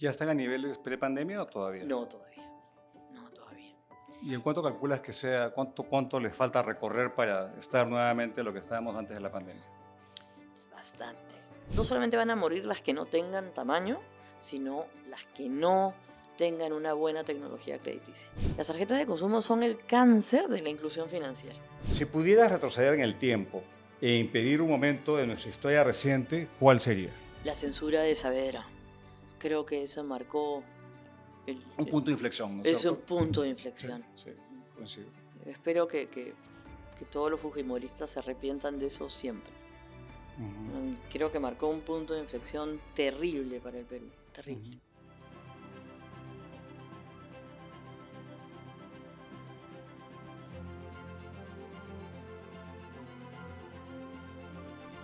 ¿Ya están a niveles prepandemia o todavía? No todavía, no todavía. ¿Y en cuánto calculas que sea, cuánto les falta recorrer para estar nuevamente lo que estábamos antes de la pandemia? Bastante. No solamente van a morir las que no tengan tamaño, sino las que no tengan una buena tecnología crediticia. Las tarjetas de consumo son el cáncer de la inclusión financiera. Si pudieras retroceder en el tiempo e impedir un momento de nuestra historia reciente, ¿cuál sería? La censura de Saavedra, creo que eso marcó Un punto de inflexión, ¿no es es un cierto? punto de Sí, inflexión. sí, coincido. Espero que todos los fujimoristas se arrepientan de eso siempre. Ujú, Creo que marcó un punto de inflexión terrible para el Perú, terrible. ujú.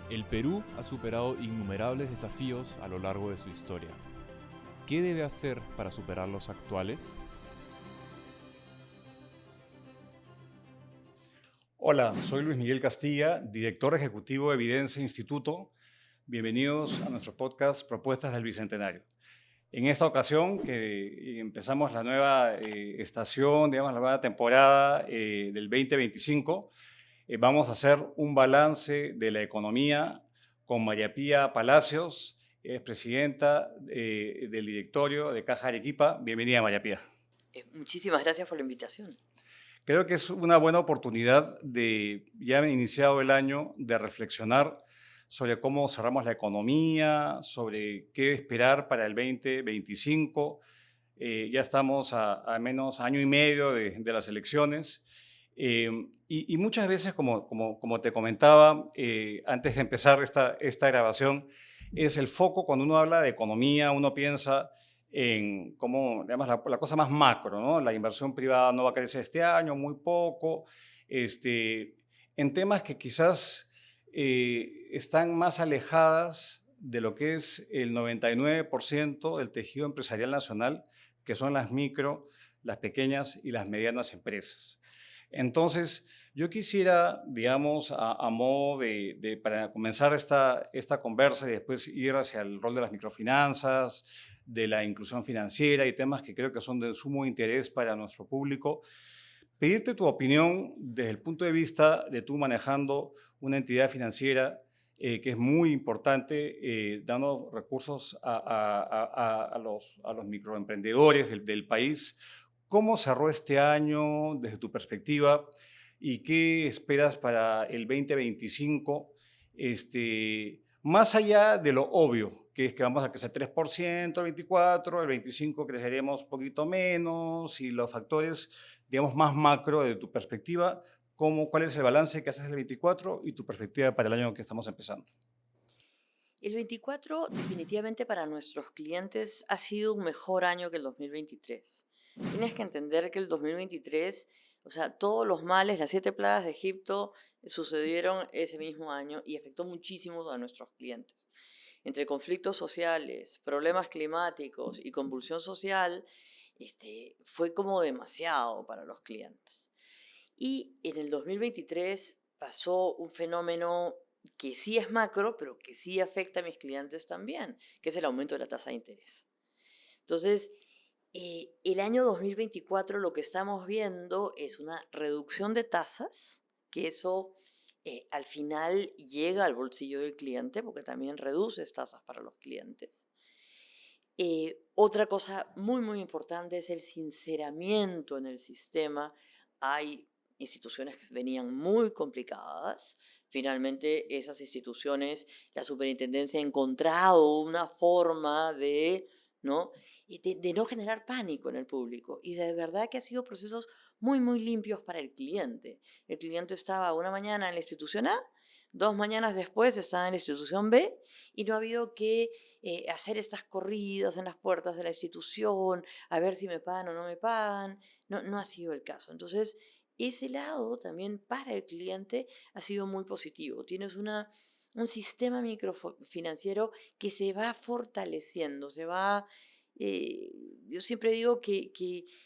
El Perú ha superado innumerables desafíos a lo largo de su historia. ¿Qué debe hacer para superar los actuales? Hola, soy Luis Miguel Castilla, director ejecutivo de Evidencia Instituto. Bienvenidos a nuestro podcast Propuestas del Bicentenario. En esta ocasión, que empezamos la nueva estación, digamos, la nueva temporada del 2025, vamos a hacer un balance de la economía con María Pía Palacios, es presidenta del directorio de Caja Arequipa. Bienvenida, María Pía. Muchísimas gracias por la invitación. Creo que es una buena oportunidad de, ya iniciado el año, de reflexionar sobre cómo cerramos la economía, sobre qué esperar para el 2025. Ya estamos a menos año y medio de las elecciones. Y muchas veces, como te comentaba antes de empezar esta grabación, es el foco cuando uno habla de economía, uno piensa en cómo, digamos, la cosa más macro, ¿no? La inversión privada no va a crecer este año, muy poco, en temas que quizás están más alejadas de lo que es el 99% del tejido empresarial nacional, que son las micro, las pequeñas y las medianas empresas. Entonces, yo quisiera, digamos, a modo para comenzar esta conversa y después ir hacia el rol de las microfinanzas, de la inclusión financiera y temas que creo que son de sumo interés para nuestro público, pedirte tu opinión desde el punto de vista de tú manejando una entidad financiera que es muy importante, dando recursos a los microemprendedores del país. ¿Cómo cerró este año desde tu perspectiva y qué esperas para el 2025? Más allá de lo obvio, que es que vamos a crecer 3%, el 24, el 25 creceremos un poquito menos y los factores, digamos, más macro de tu perspectiva, ¿cuál es el balance que haces del 24 y tu perspectiva para el año que estamos empezando? El 24 definitivamente para nuestros clientes ha sido un mejor año que el 2023. Tienes que entender que el 2023, o sea, todos los males, las 7 plagas de Egipto sucedieron ese mismo año y afectó muchísimo a nuestros clientes. Entre conflictos sociales, problemas climáticos y convulsión social, fue como demasiado para los clientes. Y en el 2023 pasó un fenómeno que sí es macro, pero que sí afecta a mis clientes también, que es el aumento de la tasa de interés. Entonces, el año 2024 lo que estamos viendo es una reducción de tasas, que eso al final llega al bolsillo del cliente, porque también reduces tasas para los clientes. Otra cosa muy, muy importante es el sinceramiento en el sistema. Hay instituciones que venían muy complicadas. Finalmente, esas instituciones, la superintendencia ha encontrado una forma ¿no? De no generar pánico en el público. Y de verdad que ha sido procesos muy, muy limpios para el cliente. El cliente estaba una mañana en la institución A, 2 mañanas después estaba en la institución B y no ha habido que hacer estas corridas en las puertas de la institución, a ver si me pagan o no me pagan. No, no ha sido el caso. Entonces, ese lado también para el cliente ha sido muy positivo. Tienes un sistema microfinanciero que se va fortaleciendo, eh, yo siempre digo que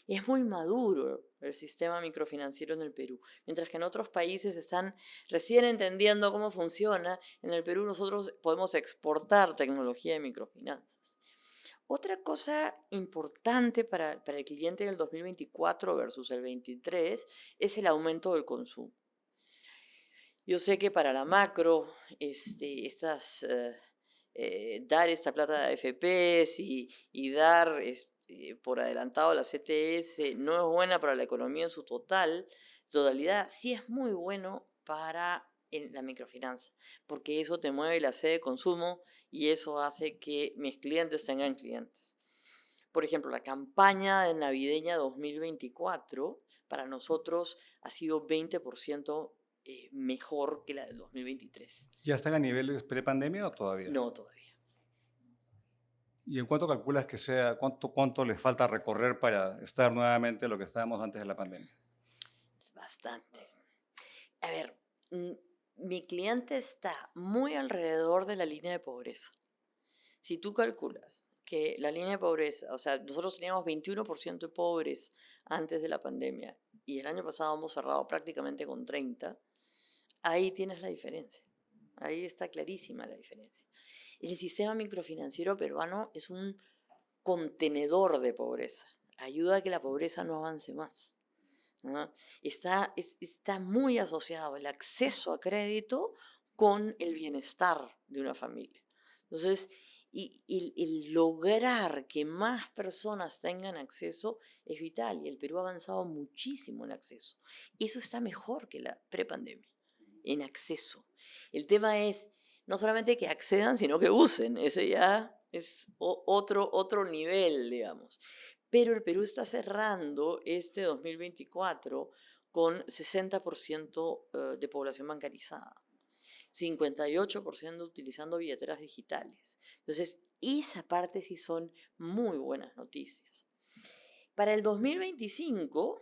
es muy maduro el sistema microfinanciero en el Perú, mientras que en otros países están recién entendiendo cómo funciona. En el Perú nosotros podemos exportar tecnología de microfinanzas. Otra cosa importante para el cliente del 2024 versus el 23 es el aumento del consumo. Yo sé que para la macro, dar esta plata a AFPs y dar por adelantado la CTS no es buena para la economía en su totalidad, sí es muy bueno para la microfinanza, porque eso te mueve la sede de consumo y eso hace que mis clientes tengan clientes. Por ejemplo, la campaña de navideña 2024 para nosotros ha sido 20% mejor que la del 2023. ¿Ya están a niveles prepandemia o todavía? No todavía. ¿Y en cuánto calculas que sea, cuánto les falta recorrer para estar nuevamente lo que estábamos antes de la pandemia? Bastante. A ver, mi cliente está muy alrededor de la línea de pobreza. Si tú calculas que la línea de pobreza, o sea, nosotros teníamos 21% de pobres antes de la pandemia y el año pasado hemos cerrado prácticamente con 30%, ahí tienes la diferencia. Ahí está clarísima la diferencia. El sistema microfinanciero peruano es un contenedor de pobreza. Ayuda a que la pobreza no avance más, ¿no? Está muy asociado el acceso a crédito con el bienestar de una familia. Entonces, el lograr que más personas tengan acceso es vital y el Perú ha avanzado muchísimo en acceso. Eso está mejor que la prepandemia, en acceso. El tema es no solamente que accedan, sino que usen. Ese ya es otro nivel, digamos. Pero el Perú está cerrando este 2024 con 60% de población bancarizada, 58% utilizando billeteras digitales. Entonces, esa parte sí son muy buenas noticias. Para el 2025,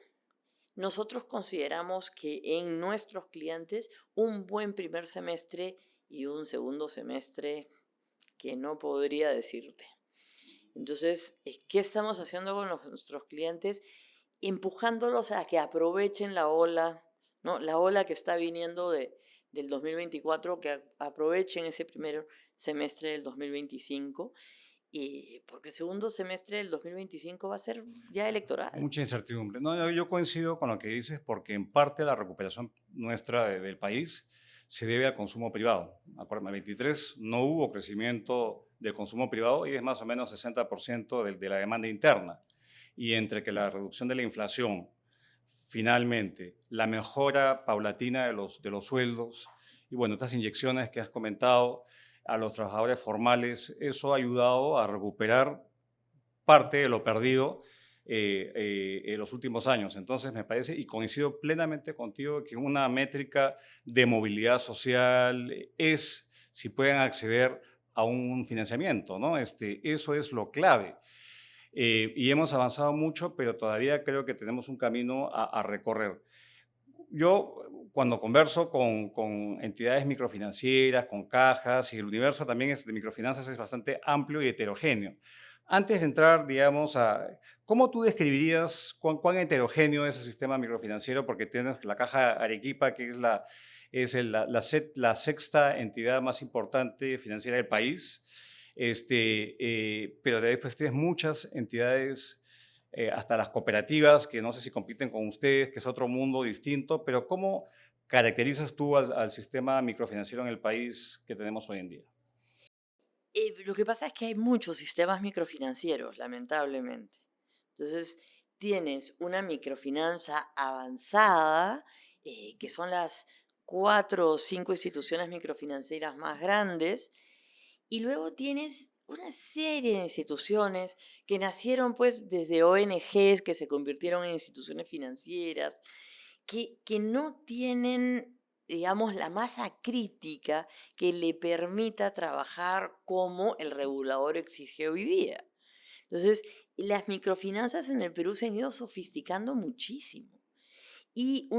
nosotros consideramos que en nuestros clientes un buen primer semestre y un segundo semestre que no podría decirte. Entonces, ¿qué estamos haciendo con nuestros clientes? Empujándolos a que aprovechen la ola, ¿no? La ola que está viniendo del 2024, que aprovechen ese primer semestre del 2025, porque el segundo semestre del 2025 va a ser ya Hay electoral. mucha incertidumbre. No, yo coincido con lo que dices porque en parte la recuperación nuestra del país se debe al consumo privado. Acuérdame, en el 23 no hubo crecimiento del consumo privado y es más o menos 60% de la demanda interna. Y entre que la reducción de la inflación, finalmente, la mejora paulatina de los sueldos y bueno, estas inyecciones que has comentado a los trabajadores formales, eso ha ayudado a recuperar parte de lo perdido en los últimos años. Entonces, me parece, y coincido plenamente contigo, que una métrica de movilidad social es si pueden acceder a un financiamiento, ¿no? Eso es lo clave. Y hemos avanzado mucho, pero todavía creo que tenemos un camino a recorrer. Yo, cuando converso con entidades microfinancieras, con cajas, y el universo también de microfinanzas es bastante amplio y heterogéneo. Antes de entrar, digamos, ¿cómo tú describirías cuán heterogéneo es el sistema microfinanciero? Porque tienes la Caja Arequipa, que es la sexta entidad más importante financiera del país, pero después tienes muchas entidades hasta las cooperativas, que no sé si compiten con ustedes, que es otro mundo distinto, pero ¿cómo caracterizas tú al sistema microfinanciero en el país que tenemos hoy en día? Lo que pasa es que hay muchos sistemas microfinancieros, lamentablemente. Entonces, tienes una microfinanza avanzada, que son las 4 o 5 instituciones microfinancieras más grandes, y luego tienes una serie de instituciones que nacieron pues desde ONGs que se convirtieron en instituciones financieras, que no tienen, digamos, la masa crítica que le permita trabajar como el regulador exige hoy día. Entonces, las microfinanzas en el Perú se han ido sofisticando muchísimo. Y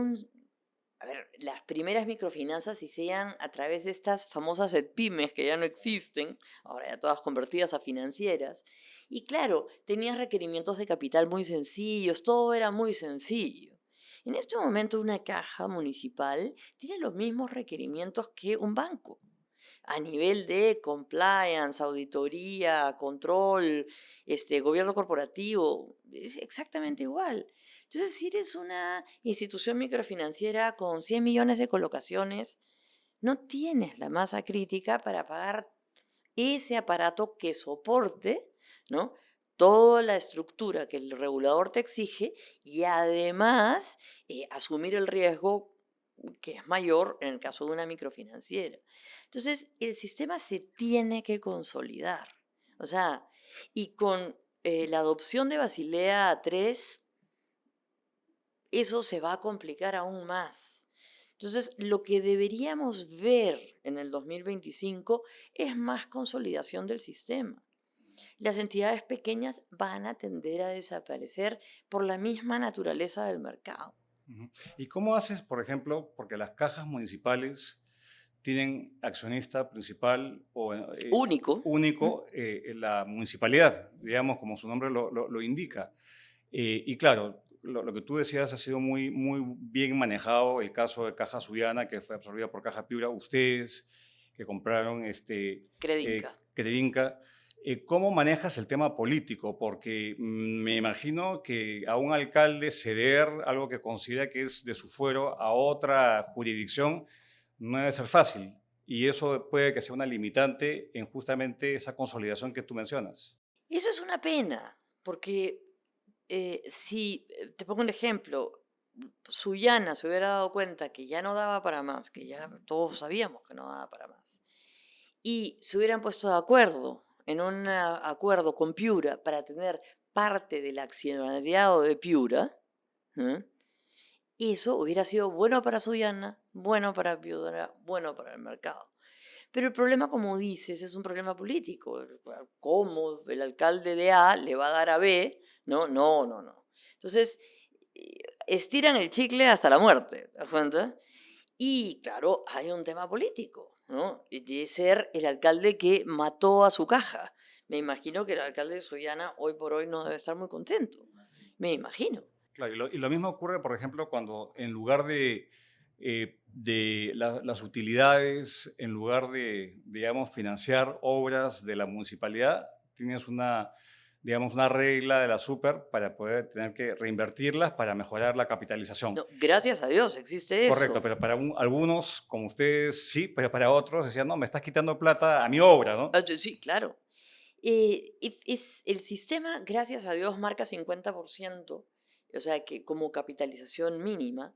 a ver, las primeras microfinanzas se hacían a través de estas famosas pymes que ya no existen, ahora ya todas convertidas a financieras. Y claro, tenías requerimientos de capital muy sencillos, todo era muy sencillo. En este momento una caja municipal tiene los mismos requerimientos que un banco, a nivel de compliance, auditoría, control, gobierno corporativo, es exactamente igual. Entonces, si eres una institución microfinanciera con 100 millones de colocaciones, no tienes la masa crítica para pagar ese aparato que soporte, ¿no?, toda la estructura que el regulador te exige y además asumir el riesgo que es mayor en el caso de una microfinanciera. Entonces, el sistema se tiene que consolidar. O sea, y con la adopción de Basilea III, eso se va a complicar aún más. Entonces, lo que deberíamos ver en el 2025 es más consolidación del sistema. Las entidades pequeñas van a tender a desaparecer por la misma naturaleza del mercado. Ujú. ¿Y cómo haces, por ejemplo, porque las cajas municipales tienen accionista principal o Único. ¿Mm? único la municipalidad, digamos, como su nombre lo indica? Y claro, lo que tú decías ha sido muy, muy bien manejado el caso de Caja Sullana, que fue absorbida por Caja Piura, ustedes que compraron Credinca. Credinca. ¿Cómo manejas el tema político? Porque me imagino que a un alcalde ceder algo que considera que es de su fuero a otra jurisdicción no debe ser fácil. Y eso puede que sea una limitante en justamente esa consolidación que tú mencionas. Eso es una pena, porque si, te pongo un ejemplo, Sullana se hubiera dado cuenta que ya no daba para más, que ya todos sabíamos que no daba para más, y se hubieran puesto de acuerdo en un acuerdo con Piura para tener parte del accionariado de Piura, ¿eh? Eso hubiera sido bueno para Sullana, bueno para Piura, bueno para el mercado. Pero el problema, como dices, es un problema político. ¿Cómo el alcalde de A le va a dar a B? No, no, no, no. Entonces, eh, estiran el chicle hasta la muerte, ¿te das cuenta? Y claro, hay un tema político, ¿no? Y de ser el alcalde que mató a su caja. Me imagino que el alcalde de Sullana hoy por hoy no debe estar muy contento. Me imagino. Claro, y lo mismo ocurre, por ejemplo, cuando en lugar de las utilidades, en lugar de, digamos, financiar obras de la municipalidad, tienes digamos, una regla de la super para poder tener que reinvertirlas para mejorar la capitalización. No, gracias a Dios existe Correcto, eso. pero para algunos, como ustedes, sí, pero para otros decían, no, me estás quitando plata a mi obra, ¿no? Sí, claro. El sistema, gracias a Dios, marca 50%, o sea, que como capitalización mínima.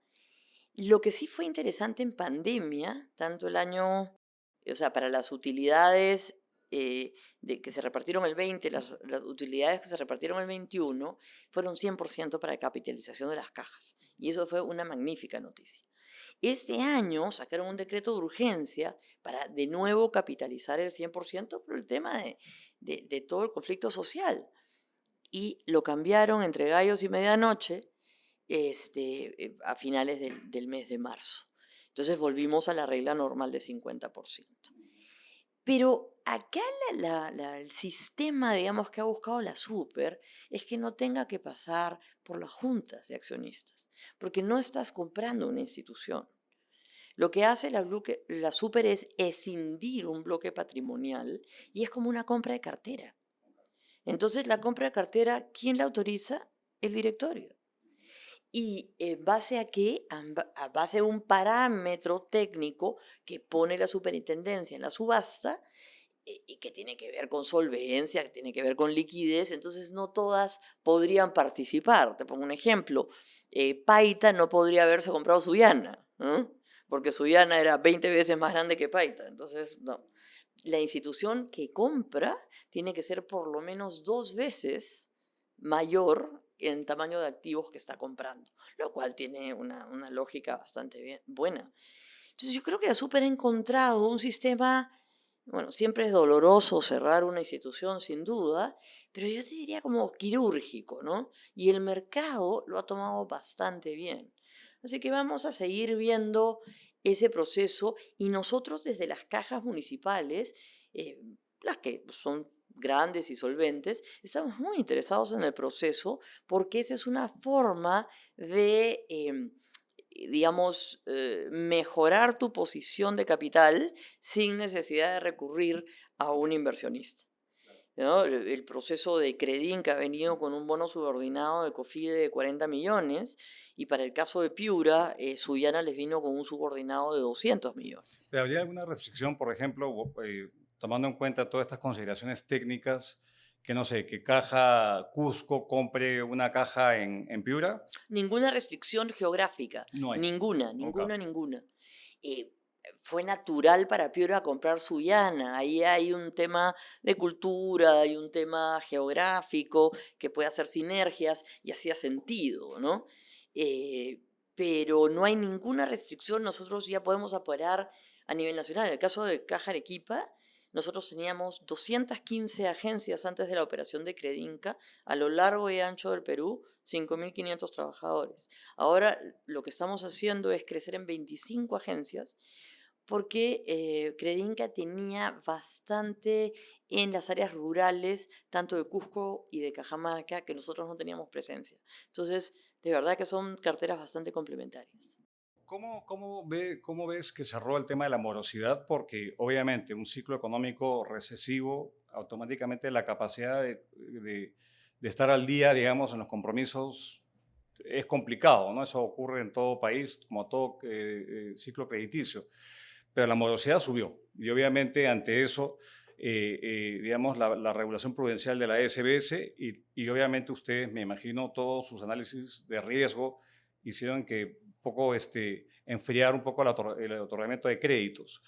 Lo que sí fue interesante en pandemia, tanto el año, o sea, para las utilidades que se repartieron el 20, las utilidades que se repartieron el 21, fueron 100% para capitalización de las cajas. Y eso fue una magnífica noticia. Este año sacaron un decreto de urgencia para de nuevo capitalizar el 100% por el tema de todo el conflicto social. Y lo cambiaron entre gallos y medianoche a finales del mes de marzo. Entonces volvimos a la regla normal de 50%. Pero acá el sistema, digamos, que ha buscado la super es que no tenga que pasar por las juntas de accionistas, porque no estás comprando una institución. Lo que hace la super es escindir un bloque patrimonial y es como una compra de cartera. Entonces, la compra de cartera, ¿quién la autoriza? El directorio. ¿Y en base a qué? A base de un parámetro técnico que pone la superintendencia en la subasta y que tiene que ver con solvencia, que tiene que ver con liquidez, entonces no todas podrían participar. Te pongo un ejemplo. Paita no podría haberse comprado Suyana, ¿no? Porque Suyana era 20 veces más grande que Paita, entonces no. La institución que compra tiene que ser por lo menos 2 veces mayor en tamaño de activos que está comprando, lo cual tiene una lógica bastante buena. Entonces yo creo que la Super ha encontrado un sistema, bueno, siempre es doloroso cerrar una institución sin duda, pero yo te diría como quirúrgico, ¿no? Y el mercado lo ha tomado bastante bien. Así que vamos a seguir viendo ese proceso y nosotros desde las cajas municipales, eh, las que son grandes y solventes, estamos muy interesados en el proceso porque esa es una forma de digamos, mejorar tu posición de capital sin necesidad de recurrir a un inversionista, ¿no? El proceso de Credin, que ha venido con un bono subordinado de COFIDE de 40 millones, y para el caso de Piura, Suyana les vino con un subordinado de 200 millones. ¿Pero habría alguna restricción, por ejemplo, tomando en cuenta todas estas consideraciones técnicas, que no sé, que Caja Cusco compre una caja en Piura? Ninguna restricción geográfica, No hay. ninguna, Ok. ninguna, ninguna. Eh, Fue natural para Piura comprar Sullana. Ahí hay un tema de cultura, hay un tema geográfico que puede hacer sinergias y hacía sentido, ¿no? Eh, pero no hay ninguna restricción. Nosotros ya podemos operar a nivel nacional. En el caso de Caja Arequipa, nosotros teníamos 215 agencias antes de la operación de Credinca a lo largo y ancho del Perú, 5.500 trabajadores. Ahora lo que estamos haciendo es crecer en 25 agencias porque Credinca tenía bastante en las áreas rurales, tanto de Cusco y de Cajamarca, que nosotros no teníamos presencia. Entonces, de verdad que son carteras bastante complementarias. ¿Cómo ves que cerró el tema de la morosidad? Porque obviamente un ciclo económico recesivo, automáticamente la capacidad de estar al día, digamos, en los compromisos es complicado, ¿no? Eso ocurre en todo país, como todo ciclo crediticio. Pero la morosidad subió y obviamente ante eso, digamos, la regulación prudencial de la SBS y obviamente ustedes, me imagino, todos sus análisis de riesgo hicieron que un poco enfriar un poco el otorgamiento de créditos.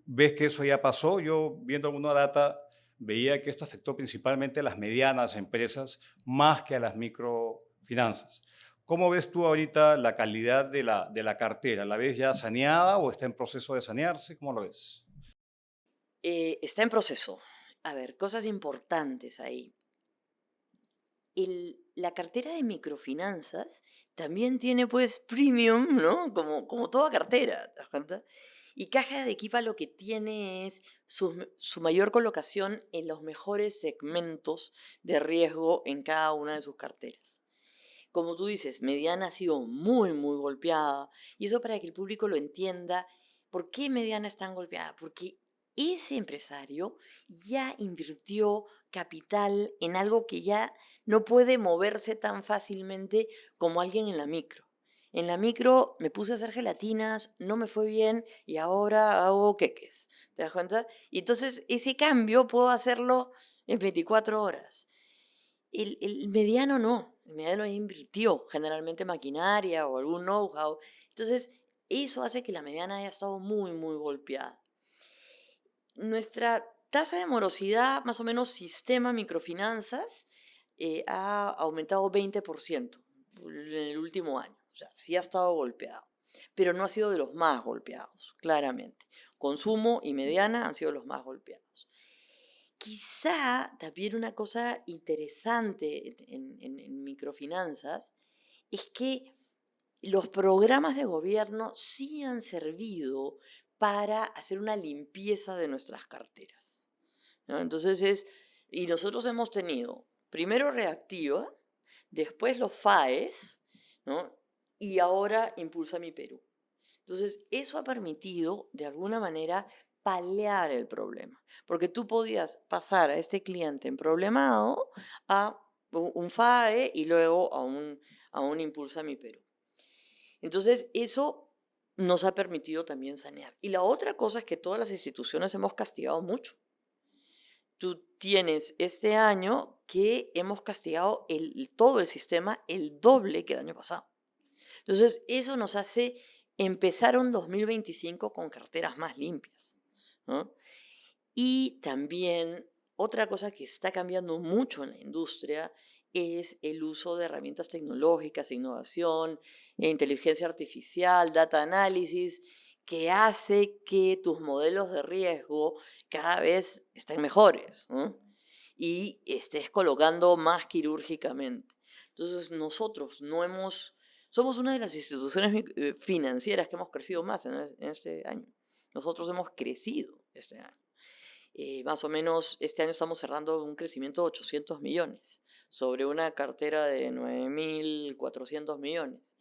¿Ves que eso ya pasó? Yo, viendo alguna data, veía que esto afectó principalmente a las medianas empresas más que a las microfinanzas. ¿Cómo ves tú ahorita la calidad de la cartera? ¿La ves ya saneada o está en proceso de sanearse? ¿Cómo lo ves? Está en proceso. A ver, cosas importantes ahí. La cartera de microfinanzas también tiene pues premium, ¿no? Como toda cartera, ¿te das cuenta? Y Caja de Arequipa lo que tiene es su mayor colocación en los mejores segmentos de riesgo en cada una de sus carteras. Como tú dices, Mediana ha sido muy, muy golpeada. Y eso para que el público lo entienda. ¿Por qué Mediana es tan golpeada? Porque ese empresario ya invirtió capital en algo que ya no puede moverse tan fácilmente como alguien en la micro. En la micro me puse a hacer gelatinas, no me fue bien y ahora hago queques. ¿Te das cuenta? Y entonces ese cambio puedo hacerlo en 24 horas. El mediano no, el mediano invirtió generalmente maquinaria o algún know-how. Entonces, eso hace que la mediana haya estado muy, muy golpeada. Nuestra tasa de morosidad, más o menos sistema microfinanzas, ha aumentado 20% en el último año. O sea, sí ha estado golpeado, pero no ha sido de los más golpeados, claramente. Consumo y mediana han sido los más golpeados. Quizá también una cosa interesante en microfinanzas es que los programas de gobierno sí han servido para hacer una limpieza de nuestras carteras, ¿no? Y nosotros hemos tenido primero Reactiva, después los FAES, ¿no? Y ahora Impulsa Mi Perú. Entonces, eso ha permitido, de alguna manera, paliar el problema. Porque tú podías pasar a este cliente en problemado a un FAE y luego a un Impulsa Mi Perú. Entonces, eso nos ha permitido también sanear. Y la otra cosa es que todas las instituciones hemos castigado mucho. Tú tienes este año que hemos castigado todo el sistema el doble que el año pasado. Entonces, eso nos hace empezar un 2025 con carteras más limpias, ¿no? Y también otra cosa que está cambiando mucho en la industria es el uso de herramientas tecnológicas, innovación, inteligencia artificial, data análisis, que hace que tus modelos de riesgo cada vez estén mejores, ¿no? Y estés colocando más quirúrgicamente. Entonces nosotros somos una de las instituciones financieras que hemos crecido más en este año. Nosotros hemos crecido este año. Más o menos este año estamos cerrando un crecimiento de 800 millones sobre una cartera de 9.400 millones.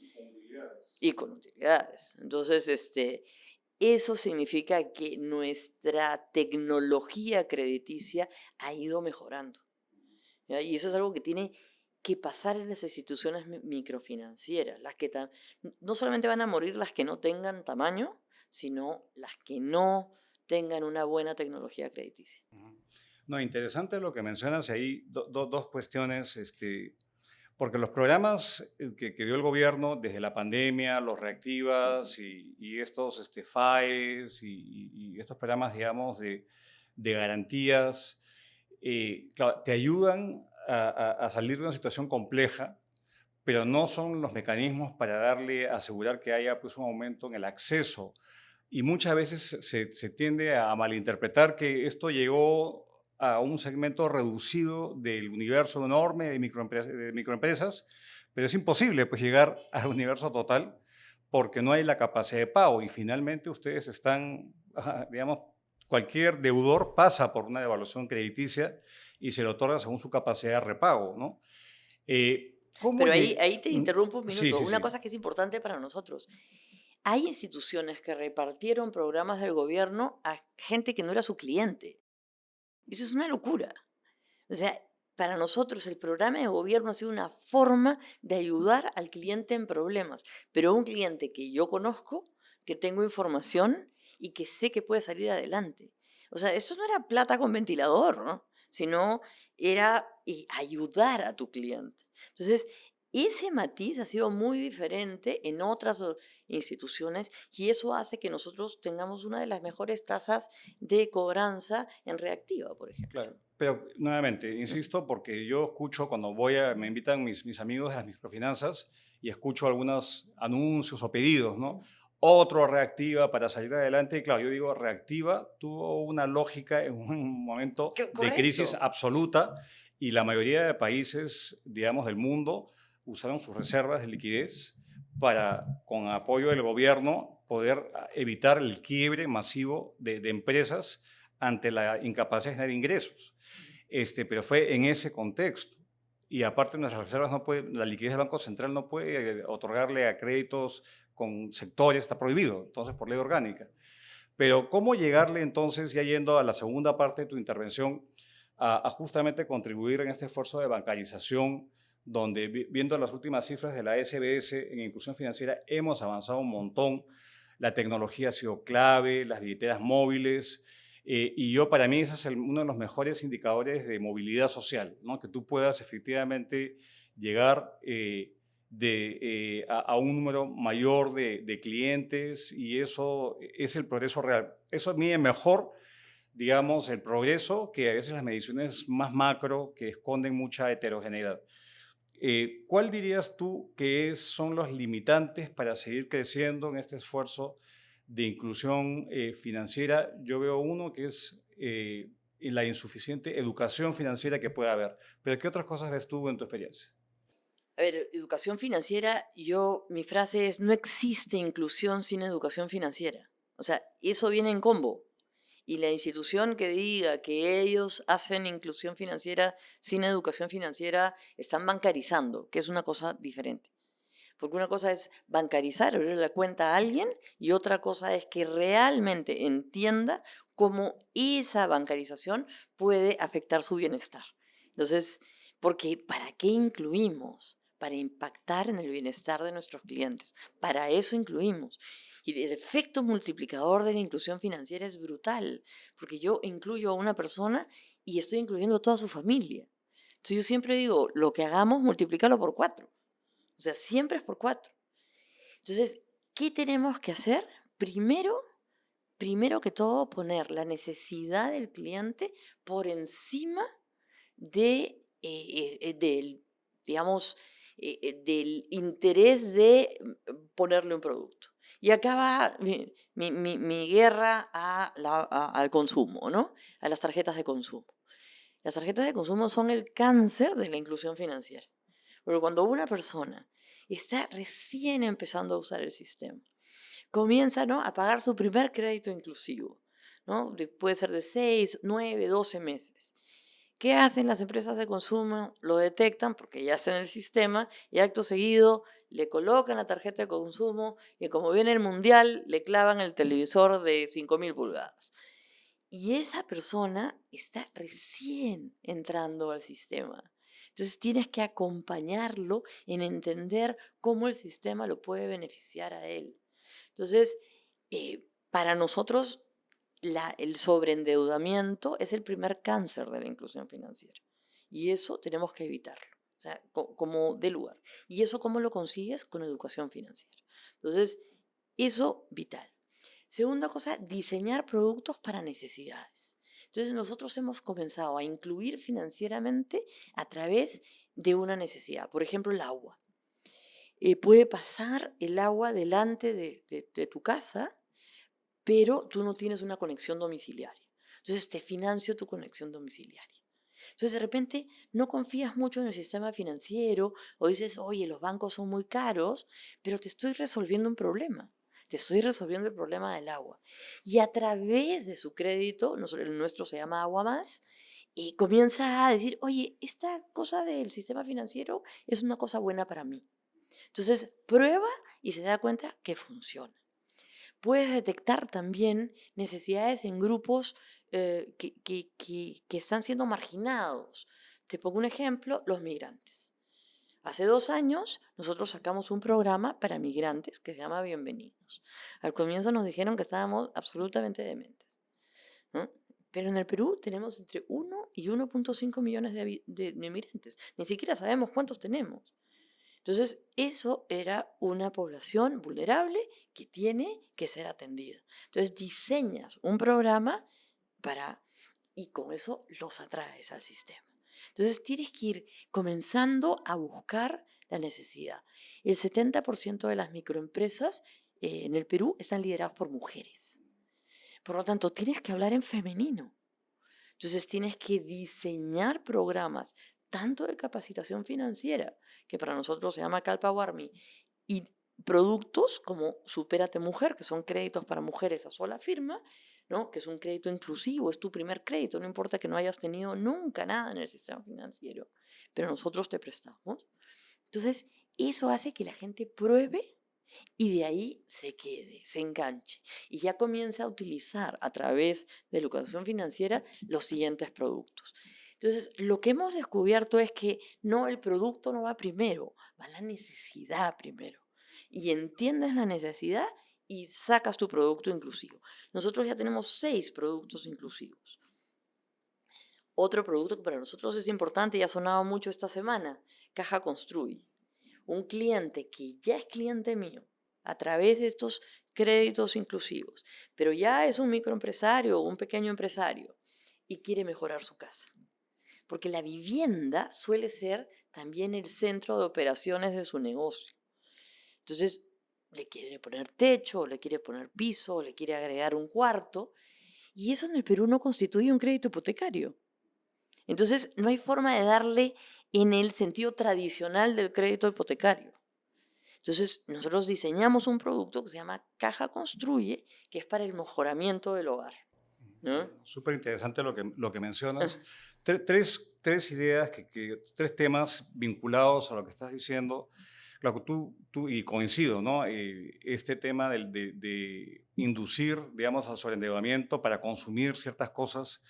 y con utilidades. Entonces, eso significa que nuestra tecnología crediticia ha ido mejorando, ¿ya? Y eso es algo que tiene que pasar en las instituciones microfinancieras, las que no solamente van a morir las que no tengan tamaño, sino las que no tengan una buena tecnología crediticia. Ujú. No, interesante lo que mencionas ahí, dos cuestiones, porque los programas que dio el gobierno desde la pandemia, los reactivas y estos FAES y estos programas, digamos, de garantías, claro, te ayudan a salir de una situación compleja, pero no son los mecanismos para asegurar que haya pues, un aumento en el acceso. Y muchas veces se tiende a malinterpretar que esto llegó a un segmento reducido del universo enorme de microempresas, pero es imposible pues, llegar al universo total porque no hay la capacidad de pago y finalmente ustedes están, digamos, cualquier deudor pasa por una devaluación crediticia y se le otorga según su capacidad de repago, ¿no? ¿Cómo Pero llegué? ahí te interrumpo un Sí, minuto. sí, Una sí. cosa que es importante para nosotros. Hay instituciones que repartieron programas del gobierno a gente que no era su cliente. Eso es una locura. O sea, para nosotros el programa de gobierno ha sido una forma de ayudar al cliente en problemas, pero un cliente que yo conozco, que tengo información y que sé que puede salir adelante. O sea, eso no era plata con ventilador, ¿no? Sino era ayudar a tu cliente. Entonces, ese matiz ha sido muy diferente en otras instituciones y eso hace que nosotros tengamos una de las mejores tasas de cobranza en reactiva, por ejemplo. Claro, pero nuevamente, insisto, porque yo escucho cuando me invitan mis amigos de las microfinanzas y escucho algunos anuncios o pedidos, ¿no? Otro reactiva para salir adelante. Y claro, yo digo, reactiva tuvo una lógica en un momento de crisis Correcto. absoluta y la mayoría de países, digamos, del mundo usaron sus reservas de liquidez para, con apoyo del gobierno, poder evitar el quiebre masivo de empresas ante la incapacidad de generar ingresos. Pero fue en ese contexto. Y aparte nuestras reservas no puede, la liquidez del Banco Central no puede otorgarle a créditos con sectores, está prohibido, entonces por ley orgánica. Pero ¿cómo llegarle entonces, ya yendo a la segunda parte de tu intervención, a justamente contribuir en este esfuerzo de bancarización, donde viendo las últimas cifras de la SBS en inclusión financiera, hemos avanzado un montón, la tecnología ha sido clave, las billeteras móviles, y yo para mí ese es uno de los mejores indicadores de movilidad social, ¿no? Que tú puedas efectivamente llegar a un número mayor de clientes y eso es el progreso real. Eso mide mejor, digamos, el progreso que a veces las mediciones más macro que esconden mucha heterogeneidad. ¿Cuál dirías tú que son los limitantes para seguir creciendo en este esfuerzo de inclusión financiera? Yo veo uno que es la insuficiente educación financiera que puede haber. Pero ¿qué otras cosas ves tú en tu experiencia? A ver, educación financiera, mi frase es, no existe inclusión sin educación financiera. O sea, eso viene en combo. Y la institución que diga que ellos hacen inclusión financiera sin educación financiera, están bancarizando, que es una cosa diferente. Porque una cosa es bancarizar, abrir la cuenta a alguien, y otra cosa es que realmente entienda cómo esa bancarización puede afectar su bienestar. Entonces, porque ¿para qué incluimos? Para impactar en el bienestar de nuestros clientes. Para eso incluimos. Y el efecto multiplicador de la inclusión financiera es brutal, porque yo incluyo a una persona y estoy incluyendo a toda su familia. Entonces yo siempre digo, lo que hagamos, multiplícalo por 4. O sea, siempre es por 4. Entonces, ¿qué tenemos que hacer? Primero que todo, poner la necesidad del cliente por encima del, digamos, del interés de ponerle un producto. Y acá va mi guerra al consumo, ¿no? A las tarjetas de consumo. Las tarjetas de consumo son el cáncer de la inclusión financiera. Porque cuando una persona está recién empezando a usar el sistema, comienza, ¿no?, a pagar su primer crédito inclusivo, ¿no? Puede ser de 6, 9, 12 meses. ¿Qué hacen las empresas de consumo? Lo detectan porque ya está en el sistema y acto seguido le colocan la tarjeta de consumo y como viene el mundial, le clavan el televisor de 5.000 pulgadas. Y esa persona está recién entrando al sistema. Entonces tienes que acompañarlo en entender cómo el sistema lo puede beneficiar a él. Entonces, para nosotros el sobreendeudamiento es el primer cáncer de la inclusión financiera. Y eso tenemos que evitarlo. O sea, como de lugar. ¿Y eso cómo lo consigues? Con educación financiera. Entonces, eso vital. Segunda cosa, diseñar productos para necesidades. Entonces, nosotros hemos comenzado a incluir financieramente a través de una necesidad. Por ejemplo, el agua. Puede pasar el agua delante de tu casa, pero tú no tienes una conexión domiciliaria. Entonces te financio tu conexión domiciliaria. Entonces de repente no confías mucho en el sistema financiero o dices, oye, los bancos son muy caros, pero te estoy resolviendo un problema. Te estoy resolviendo el problema del agua. Y a través de su crédito, el nuestro se llama Agua Más, comienza a decir, oye, esta cosa del sistema financiero es una cosa buena para mí. Entonces prueba y se da cuenta que funciona. Puedes detectar también necesidades en grupos que están siendo marginados. Te pongo un ejemplo, los migrantes. Hace 2 años nosotros sacamos un programa para migrantes que se llama Bienvenidos. Al comienzo nos dijeron que estábamos absolutamente dementes, ¿no? Pero en el Perú tenemos entre 1 y 1,5 millones de migrantes. Ni siquiera sabemos cuántos tenemos. Entonces, eso era una población vulnerable que tiene que ser atendida. Entonces, diseñas un programa y con eso los atraes al sistema. Entonces, tienes que ir comenzando a buscar la necesidad. El 70% de las microempresas en el Perú están lideradas por mujeres. Por lo tanto, tienes que hablar en femenino. Entonces tienes que diseñar programas, tanto de capacitación financiera, que para nosotros se llama Calpawarmi, y productos como Supérate Mujer, que son créditos para mujeres a sola firma, ¿no? Que es un crédito inclusivo, es tu primer crédito, no importa que no hayas tenido nunca nada en el sistema financiero, pero nosotros te prestamos. Entonces, eso hace que la gente pruebe y de ahí se quede, se enganche y ya comienza a utilizar a través de la educación financiera los siguientes productos. Entonces, lo que hemos descubierto es que no, el producto no va primero, va la necesidad primero. Y entiendes la necesidad y sacas tu producto inclusivo. Nosotros ya tenemos 6 productos inclusivos. Otro producto que para nosotros es importante y ha sonado mucho esta semana, Caja Construye. Un cliente que ya es cliente mío a través de estos créditos inclusivos, pero ya es un microempresario o un pequeño empresario y quiere mejorar su casa. Porque la vivienda suele ser también el centro de operaciones de su negocio. Entonces, le quiere poner techo, le quiere poner piso, le quiere agregar un cuarto, y eso en el Perú no constituye un crédito hipotecario. Entonces, no hay forma de darle en el sentido tradicional del crédito hipotecario. Entonces, nosotros diseñamos un producto que se llama Caja Construye, que es para el mejoramiento del hogar, ¿no? Súper interesante lo que mencionas. Tres ideas, tres temas vinculados a lo que estás diciendo. Lo que y coincido, ¿no? Este tema de inducir, digamos, al sobreendeudamiento para consumir ciertas cosas,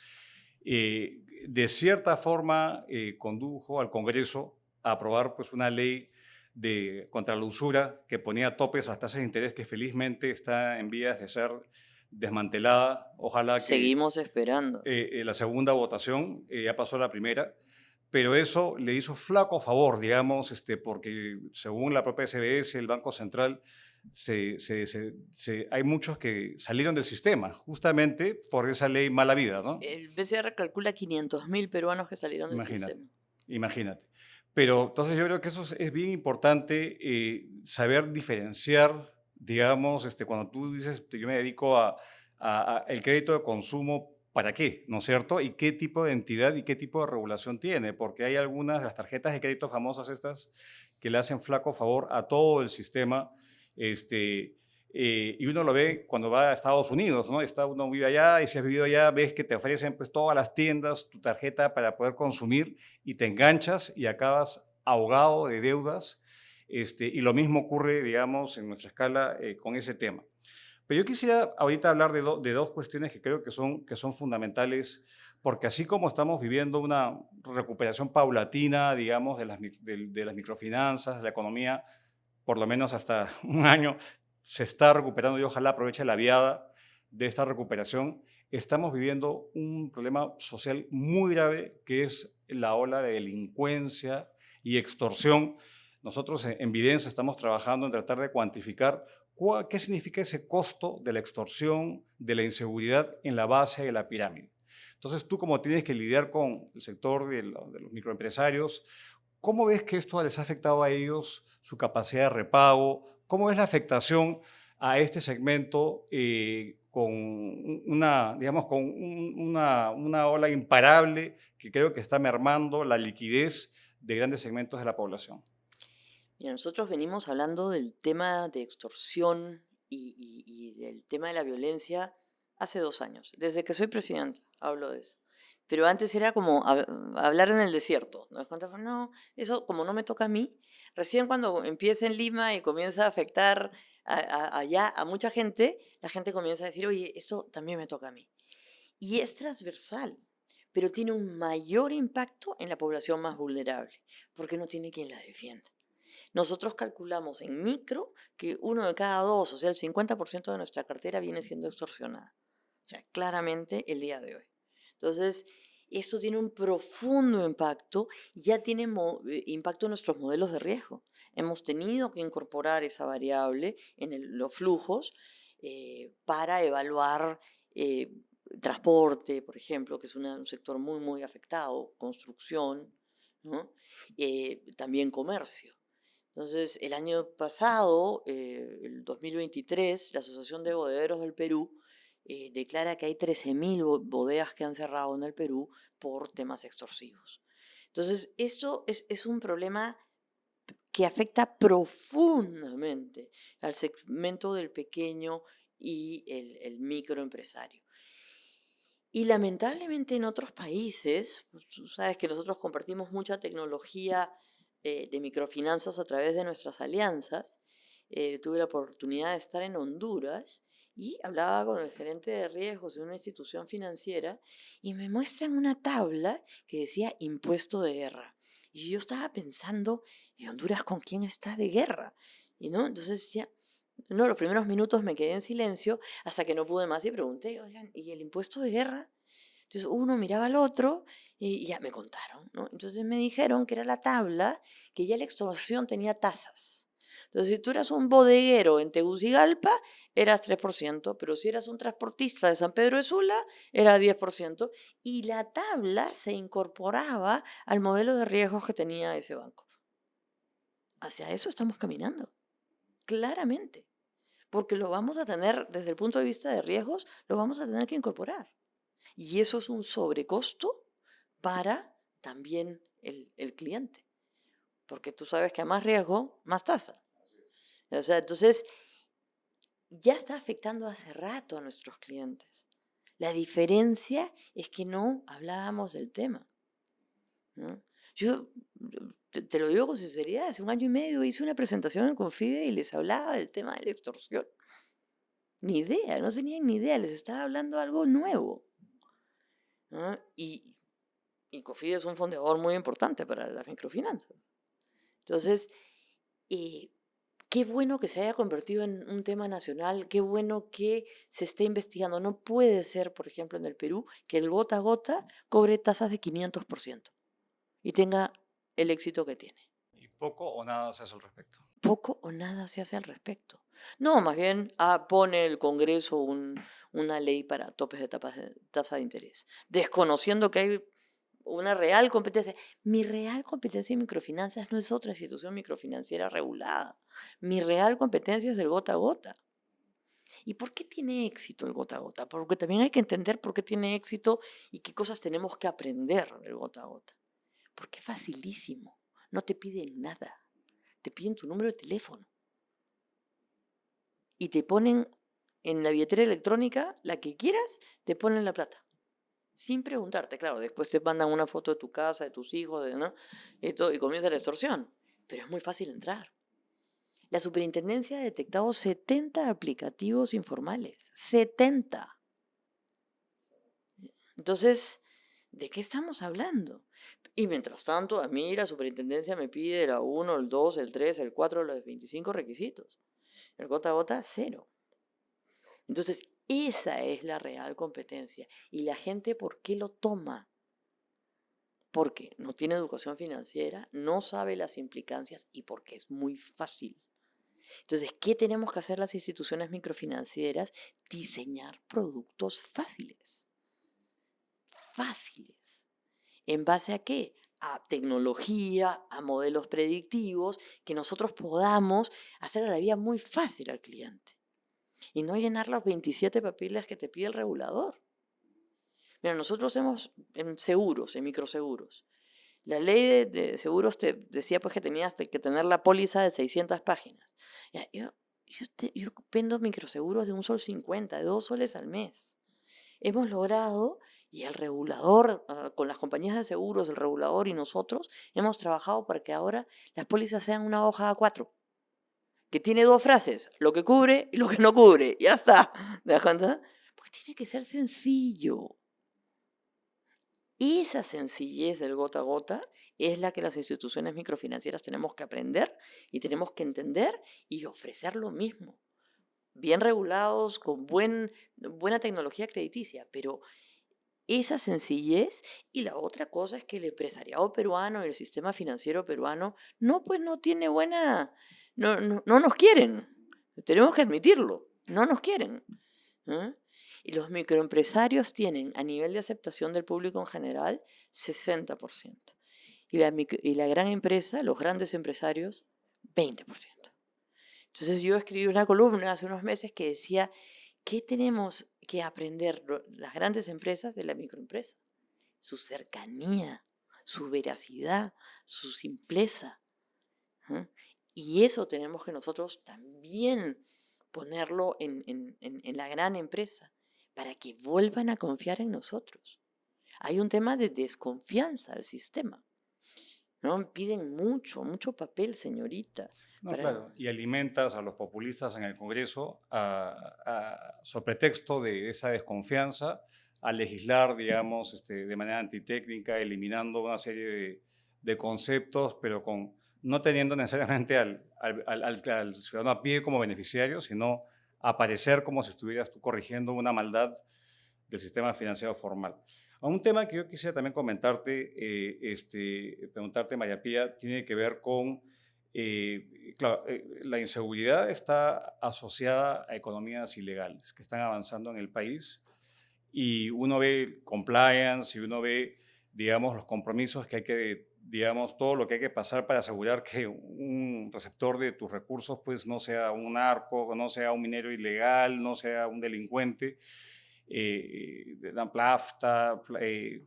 de cierta forma condujo al Congreso a aprobar pues, una ley contra la usura que ponía topes a las tasas de interés que felizmente está en vías de ser desmantelada. Ojalá que Seguimos esperando. la segunda votación ya pasó la primera, pero eso le hizo flaco favor, digamos, porque según la propia SBS, el Banco Central, hay muchos que salieron del sistema justamente por esa ley mala vida, ¿no? El BCR calcula 500.000 peruanos que salieron del Imagínate, sistema. imagínate. Pero entonces yo creo que eso es bien importante, saber diferenciar, digamos, cuando tú dices, yo me dedico el crédito de consumo, ¿para qué? ¿No es cierto? ¿Y qué tipo de entidad y qué tipo de regulación tiene? Porque hay algunas de las tarjetas de crédito famosas estas que le hacen flaco favor a todo el sistema, Y uno lo ve cuando va a Estados Unidos, ¿no? Uno vive allá y si has vivido allá, ves que te ofrecen pues todas las tiendas, tu tarjeta para poder consumir y te enganchas y acabas ahogado de deudas. Y lo mismo ocurre, digamos, en nuestra escala con ese tema. Pero yo quisiera ahorita hablar de dos cuestiones que creo que son fundamentales, porque así como estamos viviendo una recuperación paulatina, digamos, de las microfinanzas, de la economía, por lo menos hasta un año, se está recuperando y ojalá aproveche la viada de esta recuperación, estamos viviendo un problema social muy grave que es la ola de delincuencia y extorsión. Nosotros en Videncia estamos trabajando en tratar de cuantificar qué significa ese costo de la extorsión, de la inseguridad en la base de la pirámide. Entonces, tú como tienes que lidiar con el sector de los microempresarios, ¿cómo ves que esto les ha afectado a ellos, su capacidad de repago? ¿Cómo ves la afectación a este segmento con digamos, con una ola imparable que creo que está mermando la liquidez de grandes segmentos de la población? Mira, nosotros venimos hablando del tema de extorsión y del tema de la violencia hace 2 años. Desde que soy presidenta hablo de eso. Pero antes era como hablar en el desierto. ¿No das cuenta? No, eso como no me toca a mí. Recién cuando empieza en Lima y comienza a afectar allá a mucha gente, la gente comienza a decir, oye, eso también me toca a mí. Y es transversal, pero tiene un mayor impacto en la población más vulnerable, porque no tiene quien la defienda. Nosotros calculamos en micro que 1 de cada 2, o sea, el 50% de nuestra cartera viene siendo extorsionada. O sea, claramente el día de hoy. Entonces, esto tiene un profundo impacto, ya tiene impacto en nuestros modelos de riesgo. Hemos tenido que incorporar esa variable en los flujos para evaluar transporte, por ejemplo, que es un sector muy, muy afectado, construcción, ¿no? También comercio. Entonces, el año pasado, el 2023, la Asociación de Bodegueros del Perú declara que hay 13.000 bodegas que han cerrado en el Perú por temas extorsivos. Entonces, esto es un problema que afecta profundamente al segmento del pequeño y el microempresario. Y lamentablemente en otros países, pues, tú sabes que nosotros compartimos mucha tecnología de microfinanzas a través de nuestras alianzas. Tuve la oportunidad de estar en Honduras y hablaba con el gerente de riesgos de una institución financiera y me muestran una tabla que decía impuesto de guerra. Y yo estaba pensando, ¿y Honduras con quién está de guerra? Y no, entonces decía, no, los primeros minutos me quedé en silencio hasta que no pude más y pregunté, oigan, ¿y el impuesto de guerra? Entonces uno miraba al otro y ya me contaron, ¿no? Entonces me dijeron que era la tabla, que ya la extorsión tenía tasas. Entonces, si tú eras un bodeguero en Tegucigalpa, eras 3%, pero si eras un transportista de San Pedro de Sula, era 10%, y la tabla se incorporaba al modelo de riesgos que tenía ese banco. Hacia eso estamos caminando, claramente, porque lo vamos a tener, desde el punto de vista de riesgos, lo vamos a tener que incorporar. Y eso es un sobrecosto para también el cliente, porque tú sabes que a más riesgo, más tasa. O sea, entonces ya está afectando hace rato a nuestros clientes. La diferencia es que no hablábamos del tema, ¿no? Yo te lo digo con sinceridad, hace 1 año y medio hice una presentación en Confide y les hablaba del tema de la extorsión. Ni idea, no tenían ni idea, les estaba hablando algo nuevo, ¿no? Y Cofide es un fundador muy importante para las microfinanzas. Entonces, eh, qué bueno que se haya convertido en un tema nacional, qué bueno que se esté investigando. No puede ser, por ejemplo, en el Perú, que el gota a gota cobre tasas de 500% y tenga el éxito que tiene. Y poco o nada se hace al respecto. Poco o nada se hace al respecto. No, más bien pone el Congreso una ley para topes de tasa de interés, desconociendo que hay una real competencia. Mi real competencia en microfinanzas no es otra institución microfinanciera regulada. Mi real competencia es el gota a gota. ¿Y por qué tiene éxito el gota a gota? Porque también hay que entender por qué tiene éxito y qué cosas tenemos que aprender del gota a gota. Porque es facilísimo. No te piden nada. Te piden tu número de teléfono. y te ponen en la billetera electrónica, la que quieras, te ponen la plata. Sin preguntarte, claro, después te mandan una foto de tu casa, de tus hijos, ¿no? Y comienza la extorsión. Pero es muy fácil entrar. La superintendencia ha detectado 70 aplicativos informales. 70. Entonces, ¿de qué estamos hablando? Y mientras tanto, a mí la superintendencia me pide el A1, el 2, el 3, el 4, los 25 requisitos. El gota a gota, 0. Entonces, esa es la real competencia. ¿Y la gente por qué lo toma? Porque no tiene educación financiera, no sabe las implicancias y porque es muy fácil. Entonces, ¿qué tenemos que hacer las instituciones microfinancieras? Diseñar productos fáciles. Fáciles. ¿En base a qué? A tecnología, a modelos predictivos, que nosotros podamos hacer la vida muy fácil al cliente. Y no llenar los 27 papeles que te pide el regulador. Mira, nosotros hemos en seguros, en microseguros. La ley de seguros te decía pues que tenías que tener la póliza de 600 páginas. Ya, yo vendo microseguros de $1.50, de 2 soles al mes. Hemos logrado, y el regulador, con las compañías de seguros, el regulador y nosotros, hemos trabajado para que ahora las pólizas sean una hoja A4, que tiene 2 frases, lo que cubre y lo que no cubre. Ya está. ¿Te das cuenta? Porque tiene que ser sencillo. Esa sencillez del gota a gota es la que las instituciones microfinancieras tenemos que aprender y tenemos que entender y ofrecer lo mismo. Bien regulados, con buena tecnología crediticia, pero esa sencillez. Y la otra cosa es que el empresariado peruano y el sistema financiero peruano no tiene no nos quieren. Tenemos que admitirlo, no nos quieren. ¿Eh? Y los microempresarios tienen, a nivel de aceptación del público en general, 60%. Y la gran empresa, los grandes empresarios, 20%. Entonces yo escribí una columna hace unos meses que decía, ¿qué tenemos que aprender las grandes empresas de la microempresa? Su cercanía, su veracidad, su simpleza. ¿Eh? Y eso tenemos que nosotros también ponerlo en la gran empresa para que vuelvan a confiar en nosotros. Hay un tema de desconfianza al sistema, ¿no? Piden mucho papel, señorita. No, claro, y alimentas a los populistas en el Congreso sobre pretexto de esa desconfianza a legislar, digamos, de manera antitécnica, eliminando una serie de conceptos, pero no teniendo necesariamente al ciudadano a pie como beneficiario, sino aparecer como si estuvieras tú corrigiendo una maldad del sistema financiero formal. Un tema que yo quisiera también comentarte, preguntarte, María Pía, tiene que ver con, claro, la inseguridad está asociada a economías ilegales que están avanzando en el país y uno ve compliance y uno ve, digamos, los compromisos que hay que, digamos, todo lo que hay que pasar para asegurar que un receptor de tus recursos, pues, no sea un narco, no sea un minero ilegal, no sea un delincuente. Dan PLAFTA,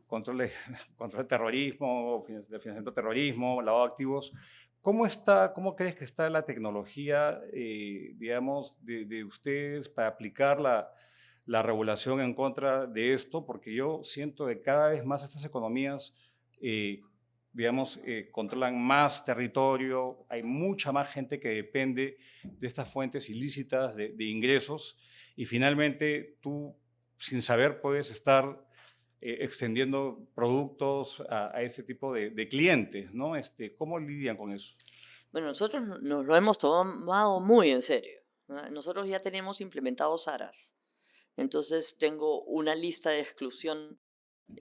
control de terrorismo, de financiamiento de terrorismo, lavado de activos. ¿Cómo crees que está la tecnología, digamos, de ustedes para aplicar la regulación en contra de esto? Porque yo siento que cada vez más estas economías, digamos, controlan más territorio, hay mucha más gente que depende de estas fuentes ilícitas de ingresos y finalmente tú, sin saber, puedes estar extendiendo productos a ese tipo de clientes, ¿no? ¿Cómo lidian con eso? Bueno, nosotros nos lo hemos tomado muy en serio, ¿no? Nosotros ya tenemos implementados ARAS. Entonces tengo una lista de exclusión.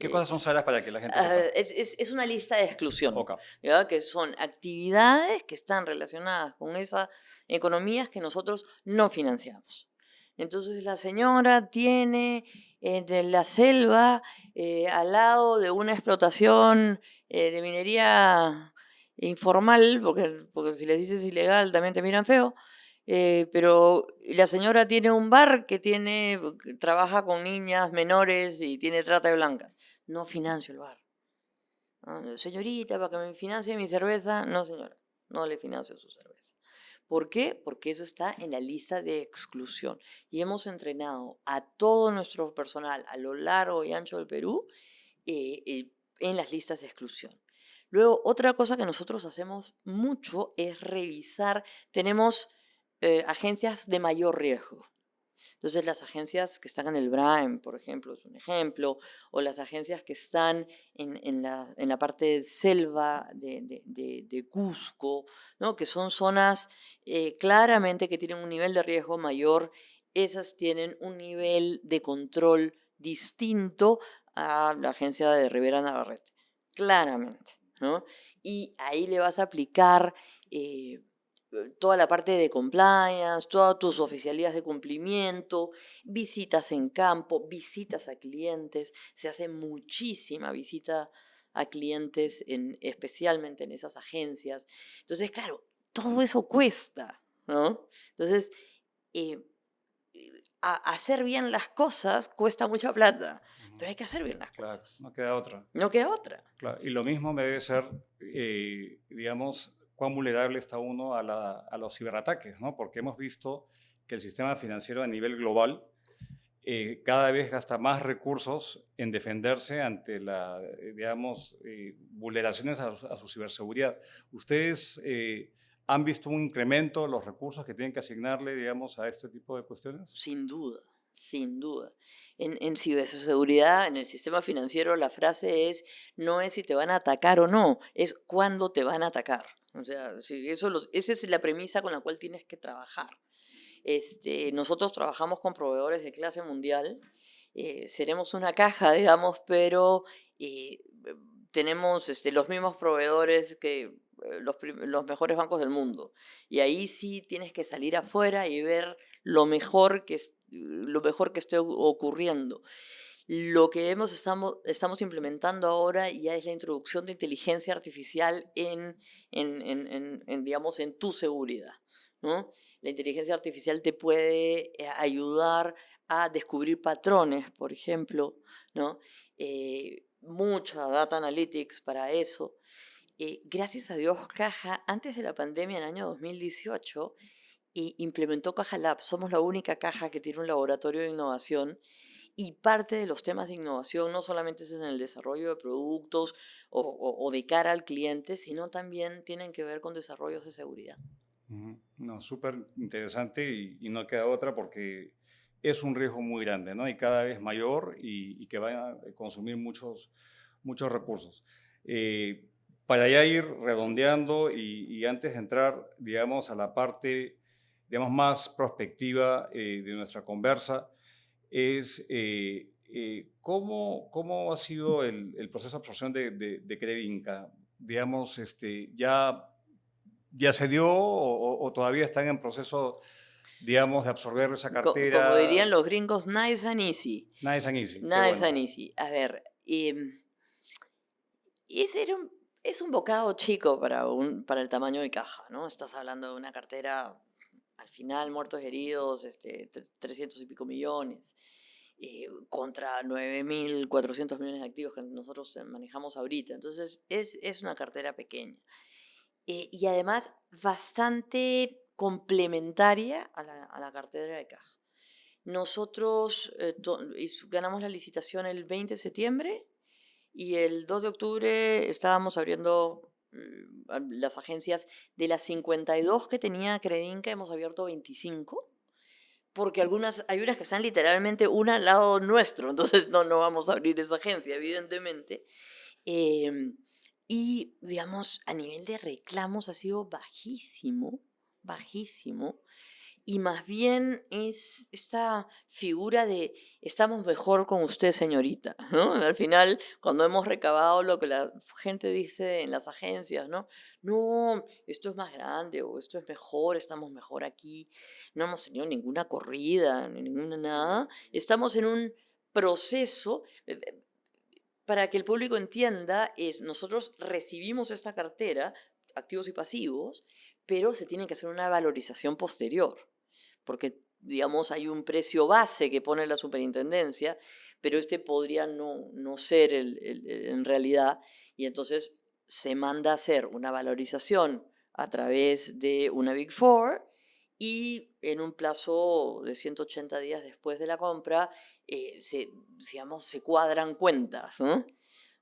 ¿Qué cosas son salas para que la gente sepa? Es una lista de exclusión, Ok. ¿ya? Que son actividades que están relacionadas con esas economías que nosotros no financiamos. Entonces la señora tiene en la selva, al lado de una explotación de minería informal, porque si les dices ilegal también te miran feo, pero la señora tiene un bar que trabaja con niñas menores y tiene trata de blancas. No financio el bar. Señorita, para que me financie mi cerveza. No, señora, no le financio su cerveza. ¿Por qué? Porque eso está en la lista de exclusión. Y hemos entrenado a todo nuestro personal a lo largo y ancho del Perú en las listas de exclusión. Luego, otra cosa que nosotros hacemos mucho es revisar, tenemos agencias de mayor riesgo. Entonces, las agencias que están en el Braem, por ejemplo, es un ejemplo, o las agencias que están en la parte de selva de Cusco, ¿no? Que son zonas claramente que tienen un nivel de riesgo mayor, esas tienen un nivel de control distinto a la agencia de Rivera Navarrete, claramente, ¿no? Y ahí le vas a aplicar toda la parte de compliance, todas tus oficialías de cumplimiento, visitas en campo, visitas a clientes. Se hace muchísima visita a clientes, especialmente en esas agencias. Entonces, claro, todo eso cuesta, ¿no? Entonces, eh, hacer bien las cosas cuesta mucha plata, pero hay que hacer bien las Claro, cosas. no queda otra. No queda otra. Claro, y lo mismo debe ser, digamos, cuán vulnerable está uno a los ciberataques, ¿no? Porque hemos visto que el sistema financiero a nivel global cada vez gasta más recursos en defenderse ante digamos, vulneraciones a su ciberseguridad. ¿Ustedes han visto un incremento de los recursos que tienen que asignarle, digamos, a este tipo de cuestiones? Sin duda, sin duda. En ciberseguridad, en el sistema financiero, la frase es, no es si te van a atacar o no, es cuándo te van a atacar. O sea, esa es la premisa con la cual tienes que trabajar. Nosotros trabajamos con proveedores de clase mundial, seremos una caja, digamos, pero eh, tenemos los mismos proveedores que los mejores bancos del mundo. Y ahí sí tienes que salir afuera y ver lo mejor que esté ocurriendo. Lo que estamos implementando ahora ya es la introducción de inteligencia artificial digamos, en tu seguridad, ¿no? La inteligencia artificial te puede ayudar a descubrir patrones, por ejemplo, ¿no? Mucha data analytics para eso. Gracias a Dios, Caja, antes de la pandemia, en el año 2018, implementó Caja Lab. Somos la única caja que tiene un laboratorio de innovación y parte de los temas de innovación no solamente es en el desarrollo de productos o de cara al cliente, sino también tienen que ver con desarrollos de seguridad. Ujú. No, súper interesante y no queda otra porque es un riesgo muy grande, ¿no? Y cada vez mayor y que va a consumir muchos recursos. Eh, para ya ir redondeando y antes de entrar, digamos, a la parte, digamos, más prospectiva de nuestra conversa, es cómo ha sido el proceso de absorción de Credinca. Digamos, ¿ya se dio o todavía están en proceso, digamos, de absorber esa Como cartera? dirían los gringos, nice and easy. Nada es tan easy, qué Nice bueno. and easy. A ver, es un bocado chico para el tamaño de caja, ¿no? Estás hablando de una cartera, al final, muertos y heridos, 300 y pico millones, contra 9.400 millones de activos que nosotros manejamos ahorita. Entonces, es una cartera pequeña. Y además, bastante complementaria a la cartera de caja. Nosotros ganamos la licitación el 20 de septiembre y el 2 de octubre estábamos abriendo las agencias. De las 52 que tenía Credinca, hemos abierto 25, porque hay unas que están literalmente una al lado nuestro, entonces no vamos a abrir esa agencia, evidentemente. Em, y, digamos, a nivel de reclamos ha sido bajísimo, bajísimo. Y más bien es esta figura de estamos mejor con usted, señorita, ¿no? Al final, cuando hemos recabado lo que la gente dice en las agencias, ¿no? No, esto es más grande o esto es mejor, estamos mejor aquí. No hemos tenido ninguna corrida, ni ninguna nada. Estamos en un proceso, para que el público entienda, nosotros recibimos esta cartera, activos y pasivos, pero se tiene que hacer una valorización posterior porque, digamos, hay un precio base que pone la superintendencia, pero podría no ser en realidad, y entonces se manda a hacer una valorización a través de una Big Four y en un plazo de 180 días después de la compra, digamos, se cuadran cuentas, ¿no?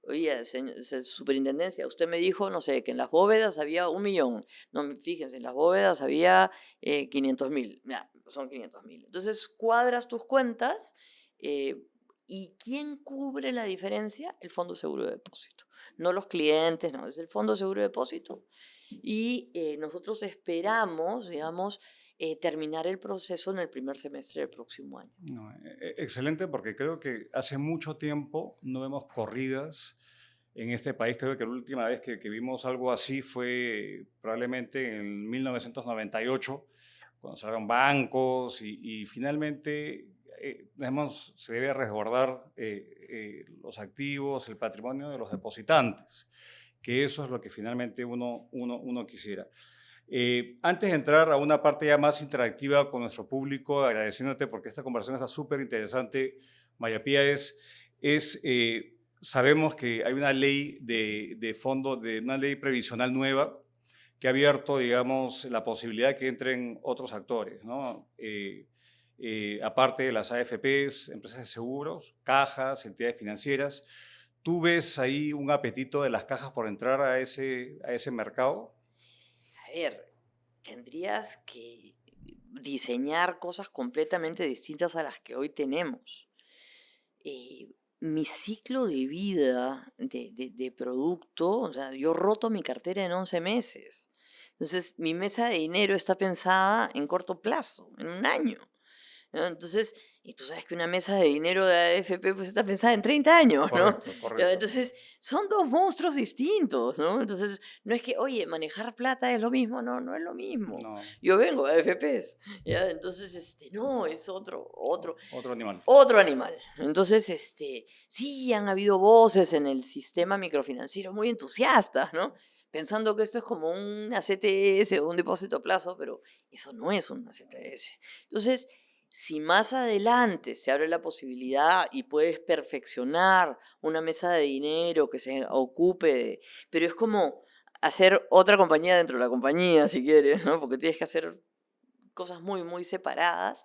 Oye, superintendencia, usted me dijo, no sé, que en las bóvedas había 1 millón. No, fíjense, en las bóvedas había 500.000. Ya, son 500.000. Entonces, cuadras tus cuentas eh, y ¿quién cubre la diferencia? El Fondo Seguro de Depósito. No los clientes, no, es el Fondo Seguro de Depósito. Y nosotros esperamos, digamos, terminar el proceso en el primer semestre del próximo año. No, excelente, porque creo que hace mucho tiempo no vemos corridas en este país. Creo que la última vez que vimos algo así fue probablemente en 1998, cuando cerraron bancos y finalmente se debe resguardar los activos, el patrimonio de los depositantes, que eso es lo que finalmente uno quisiera. Antes de entrar a una parte ya más interactiva con nuestro público, agradeciéndote porque esta conversación está súper interesante, Maya Pía, sabemos que hay una ley de fondo, de una ley previsional nueva que ha abierto, digamos, la posibilidad de que entren otros actores, ¿no? Aparte de las AFPs, empresas de seguros, cajas, entidades financieras. ¿Tú ves ahí un apetito de las cajas por entrar a ese mercado? A ver, tendrías que diseñar cosas completamente distintas a las que hoy tenemos. Mi ciclo de vida de producto, o sea, yo roto mi cartera en 11 meses. Entonces, mi mesa de dinero está pensada en corto plazo, en 1 año, ¿no? Entonces, y tú sabes que una mesa de dinero de AFP pues está pensada en 30 años, ¿no? Correcto, Ya, correcto. entonces, son dos monstruos distintos, ¿no? Entonces, no es que, oye, manejar plata es lo mismo, no, no es lo mismo. No, Yo vengo de AFPs, ¿ya? Entonces, no, es otro animal. otro animal. Entonces, sí, han habido voces en el sistema microfinanciero muy entusiastas, ¿no? Pensando que esto es como una CTS o un depósito a plazo, pero eso no es una CTS. Entonces, si más adelante se abre la posibilidad y puedes perfeccionar una mesa de dinero que se ocupe pero es como hacer otra compañía dentro de la compañía, si quieres, ¿no? Porque tienes que hacer cosas muy, muy separadas,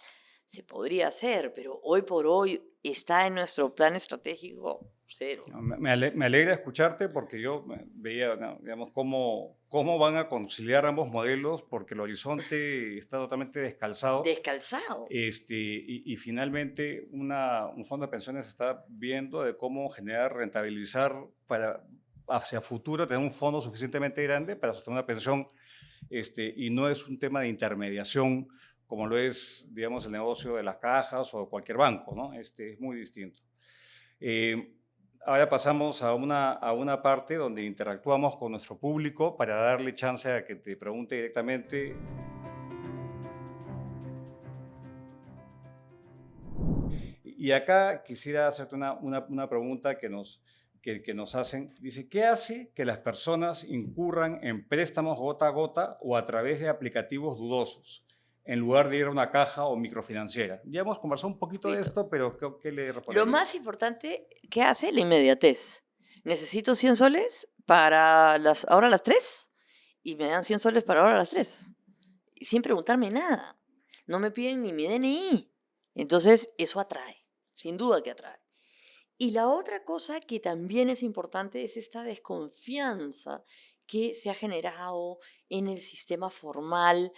se podría hacer, pero hoy por hoy está en nuestro plan estratégico cero. No, me alegra escucharte porque yo veía, ¿no? Digamos, cómo van a conciliar ambos modelos porque el horizonte está totalmente descalzado. Descalzado. Y finalmente un fondo de pensiones está viendo de cómo generar, rentabilizar para hacia futuro, tener un fondo suficientemente grande para sostener una pensión, y no es un tema de intermediación como lo es, digamos, el negocio de las cajas o cualquier banco, ¿no? Es muy distinto. Eh, Ahora pasamos a una parte donde interactuamos con nuestro público para darle chance a que te pregunte directamente. Y acá quisiera hacerte una pregunta que nos hacen. Dice, ¿qué hace que las personas incurran en préstamos gota a gota o a través de aplicativos dudosos, en lugar de ir a una caja o microfinanciera? Ya hemos conversado un poquito de Poquito. esto, pero ¿qué le Lo responderías? más importante que hace la inmediatez. Necesito 100 soles para ahora las 3 y me dan 100 soles para ahora las 3. Y sin preguntarme nada. No me piden ni mi DNI. Entonces, eso atrae, sin duda que atrae. Y la otra cosa que también es importante es esta desconfianza que se ha generado en el sistema formal,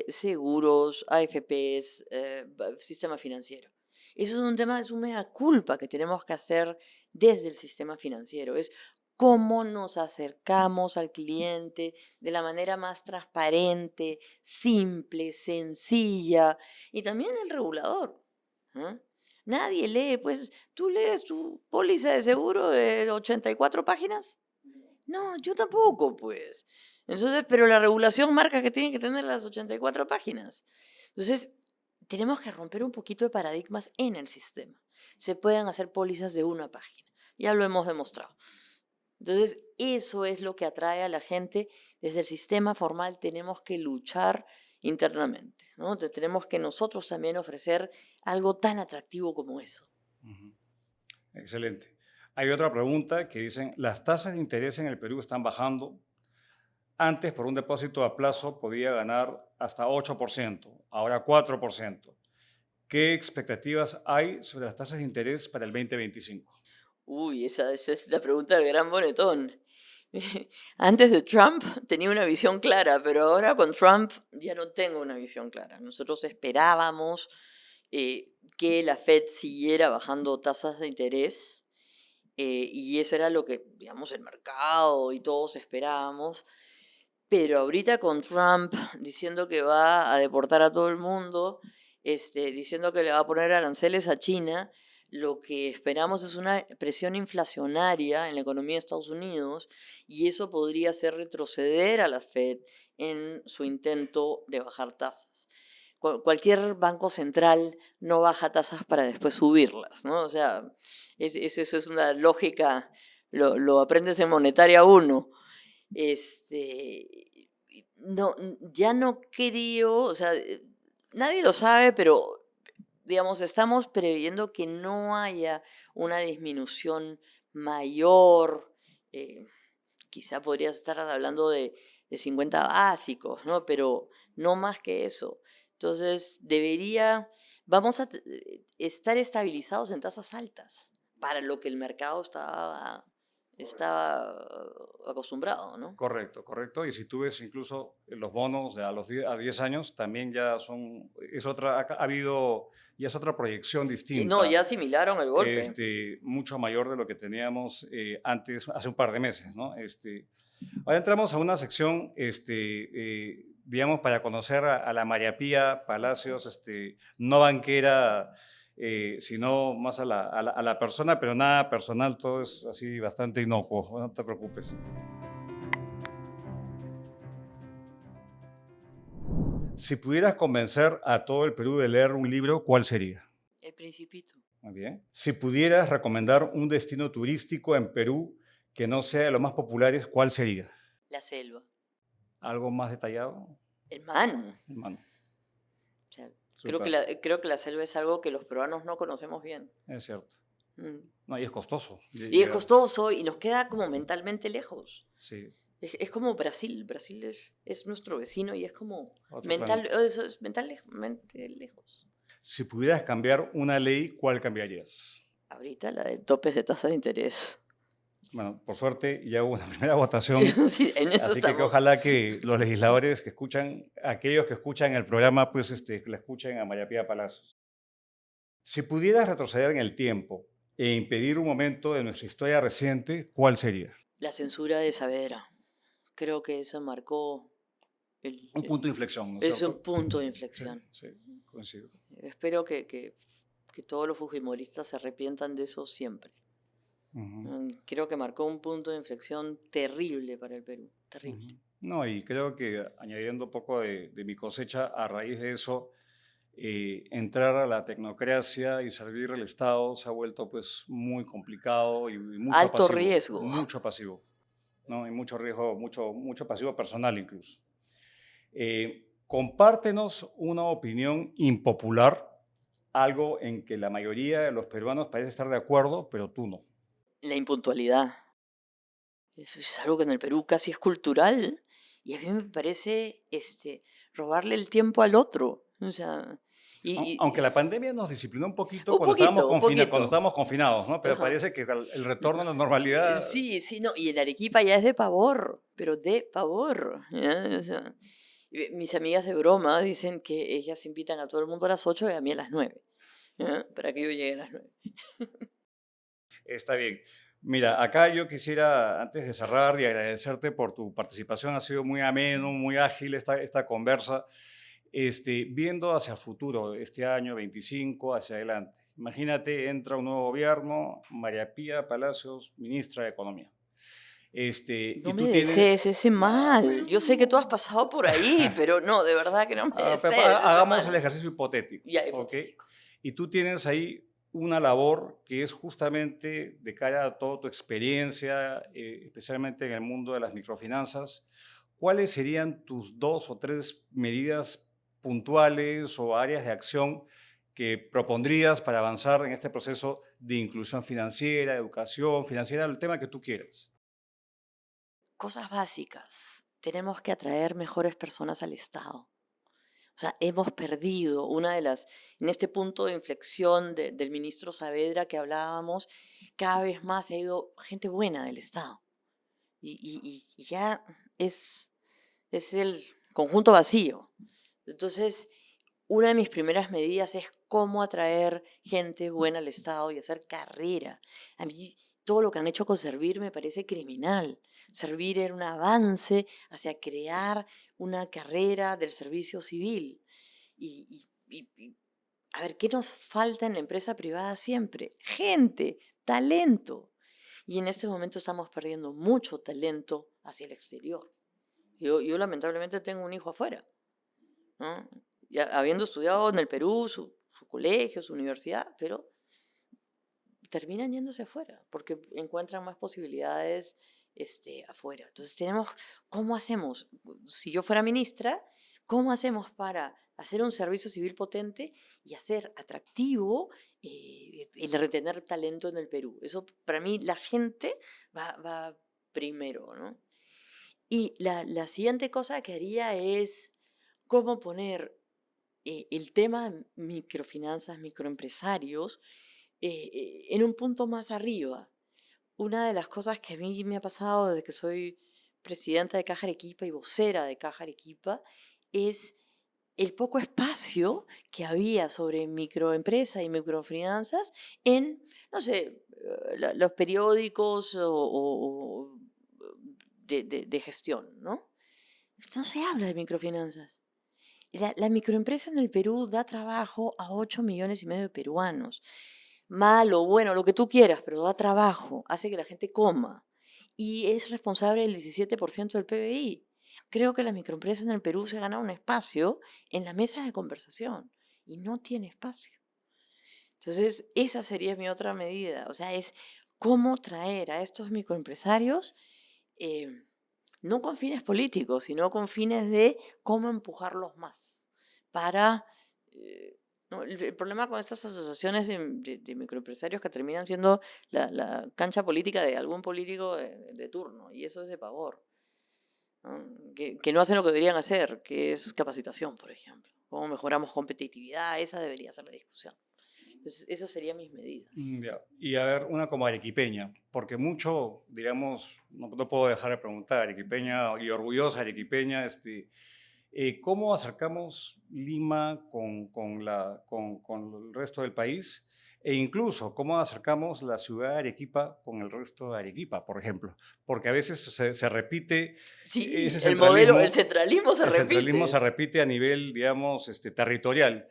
seguros, AFPs, sistema financiero. Eso es un tema, es un mea culpa que tenemos que hacer desde el sistema financiero. Es cómo nos acercamos al cliente de la manera más transparente, simple, sencilla y también el regulador. ¿No? Nadie lee, pues, ¿tú lees tu póliza de seguro de 84 páginas? No, yo tampoco, pues. Entonces, pero la regulación marca que tienen que tener las 84 páginas. Entonces, tenemos que romper un poquito de paradigmas en el sistema. Se pueden hacer pólizas de 1 página. Ya lo hemos demostrado. Entonces, eso es lo que atrae a la gente. Desde el sistema formal tenemos que luchar internamente, ¿no? Tenemos que nosotros también ofrecer algo tan atractivo como eso. Ujú. Excelente. Hay otra pregunta que dicen, las tasas de interés en el Perú están bajando. Antes, por un depósito a plazo, podía ganar hasta 8%, ahora 4%. ¿Qué expectativas hay sobre las tasas de interés para el 2025? Uy, esa es la pregunta del gran bonetón. Antes de Trump tenía una visión clara, pero ahora con Trump ya no tengo una visión clara. Nosotros esperábamos que la Fed siguiera bajando tasas de interés y eso era lo que, digamos, el mercado y todos esperábamos. Pero ahorita con Trump diciendo que va a deportar a todo el mundo, diciendo que le va a poner aranceles a China, lo que esperamos es una presión inflacionaria en la economía de Estados Unidos y eso podría hacer retroceder a la Fed en su intento de bajar tasas. Cualquier banco central no baja tasas para después subirlas, ¿no? O sea, eso es una lógica, lo aprendes en Monetaria uno. No, ya no creo, o sea, nadie lo sabe, pero digamos, estamos previendo que no haya una disminución mayor. eh, Quizá podrías estar hablando de 50 básicos, ¿no? Pero no más que eso. Entonces, vamos a estar estabilizados en tasas altas para lo que el mercado está acostumbrado, ¿no? Correcto, correcto. Y si tú ves incluso los bonos de a 10 años, también ya ha habido, ya es otra proyección Sí, no, distinta, ya asimilaron el golpe. mucho mayor de lo que teníamos antes, hace un par de meses, ¿no? Ahora entramos a una sección, digamos, para conocer a la María Pía Palacios, no banquera, sino más a la persona, pero nada personal, todo es así bastante inocuo, no te preocupes. Si pudieras convencer a todo el Perú de leer un libro, ¿cuál sería? El Principito. Muy bien. Si pudieras recomendar un destino turístico en Perú que no sea de los más populares, ¿cuál sería? La selva. ¿Algo más detallado? Hermano. Hermano, O sea, súper, creo que la selva es algo que los peruanos no conocemos bien. es cierto. Mm. No, y es costoso. Y es costoso y nos queda como mentalmente lejos. Sí, Es como Brasil. Brasil es nuestro vecino y es como otro planeta. mentalmente lejos. Si pudieras cambiar una ley, ¿cuál cambiarías? Ahorita la de topes de tasa de interés. Bueno, por suerte ya hubo una primera votación, Sí, en eso así que estamos. ojalá que los legisladores que escuchan, aquellos que escuchan el programa, pues que la escuchen a María Pía Palacios. Si pudieras retroceder en el tiempo e impedir un momento de nuestra historia reciente, ¿cuál sería? La censura de Saavedra. Creo que eso marcó Un punto de inflexión, ¿no es es un cierto? punto de Sí, inflexión. sí, coincido. Espero que todos los fujimoristas se arrepientan de eso siempre. Ujú, Creo que marcó un punto de inflexión terrible para el Perú. Terrible. ujú. No, y creo que añadiendo un poco de mi cosecha, a raíz de eso, entrar a la tecnocracia y servir al Estado se ha vuelto pues muy complicado y Alto riesgo. mucho pasivo, ¿no? Y mucho riesgo, mucho pasivo personal incluso. Compártenos una opinión impopular, algo en que la mayoría de los peruanos parece estar de acuerdo, pero tú no. La impuntualidad. Es algo que en el Perú casi es cultural. Y a mí me parece robarle el tiempo al otro. O sea, Aunque la pandemia nos disciplinó un poquito un poquito, un cuando poquito. estábamos confinados, ¿no? Pero Ajá. parece que el retorno a la normalidad. Sí, sí, no. Y el Arequipa ya es de pavor, pero de pavor. ¿Ya? O sea, mis amigas de broma dicen que ellas invitan a todo el mundo a las 8 y a mí a las 9. ¿Ya? Para que yo llegue a las 9. Está bien. Mira, acá yo quisiera, antes de cerrar y agradecerte por tu participación, ha sido muy ameno, muy ágil esta conversa, viendo hacia el futuro, este año 25, hacia adelante. Imagínate, entra un nuevo gobierno, María Pía Palacios, ministra de Economía. No Y me tú tienes... desees ese No, mal. pues, Yo sé que tú has pasado por ahí, pero no, de verdad que no me desees ese hagamos el mal. ejercicio hipotético, Ya, ¿ok? hipotético. Y tú tienes ahí una labor que es justamente de cara a toda tu experiencia, especialmente en el mundo de las microfinanzas. ¿Cuáles serían tus 2 o 3 medidas puntuales o áreas de acción que propondrías para avanzar en este proceso de inclusión financiera, educación financiera, el tema que tú quieras? Cosas básicas. tenemos que atraer mejores personas al Estado. O sea, hemos perdido en este punto de inflexión del ministro Saavedra que hablábamos, cada vez más se ha ido gente buena del Estado. Y ya es el conjunto vacío. Entonces, una de mis primeras medidas es cómo atraer gente buena al Estado y hacer carrera. A mí todo lo que han hecho con Servir me parece criminal. Servir era un avance hacia crear una carrera del servicio civil. A ver, ¿qué nos falta en la empresa privada siempre? Gente, talento. Y en este momento estamos perdiendo mucho talento hacia el exterior. Yo lamentablemente tengo un hijo afuera, ¿no? Ya, habiendo estudiado en el Perú, su colegio, su universidad, pero terminan yéndose afuera porque encuentran más posibilidades afuera. Entonces ¿cómo hacemos? Si yo fuera ministra, ¿cómo hacemos para hacer un servicio civil potente y hacer atractivo el retener talento en el Perú? Eso para mí la gente va primero, ¿no? Y la siguiente cosa que haría es cómo poner el tema de microfinanzas, microempresarios, en un punto más arriba. Una de las cosas que a mí me ha pasado desde que soy presidenta de Caja Arequipa y vocera de Caja Arequipa es el poco espacio que había sobre microempresa y microfinanzas en, no sé, los periódicos o de gestión, ¿no? No se habla de microfinanzas. La microempresa en el Perú da trabajo a 8,5 millones de peruanos. Malo, bueno, lo que tú quieras, pero da trabajo, hace que la gente coma y es responsable del 17% del PBI. Creo que la microempresa en el Perú se gana un espacio en la mesa de conversación y no tiene espacio. Entonces, esa sería mi otra medida, o sea, es cómo traer a estos microempresarios eh, no con fines políticos, sino con fines de cómo empujarlos más para... ¿no? El problema con estas asociaciones de microempresarios que terminan siendo la cancha política de algún político de turno, y eso es de pavor, ¿no? Que no hacen lo que deberían hacer, que es capacitación, por ejemplo. ¿Cómo mejoramos competitividad? Esa debería ser la discusión. Entonces, esas serían mis medidas. Ya. Y a ver, una como arequipeña, porque mucho, digamos, no puedo dejar de preguntar, arequipeña y orgullosa arequipeña, ¿cómo acercamos Lima con el resto del país? E incluso, ¿cómo acercamos la ciudad de Arequipa con el resto de Arequipa, por ejemplo? Porque a veces se repite Sí, ese el centralismo se el centralismo se repite. repite a nivel, digamos, territorial.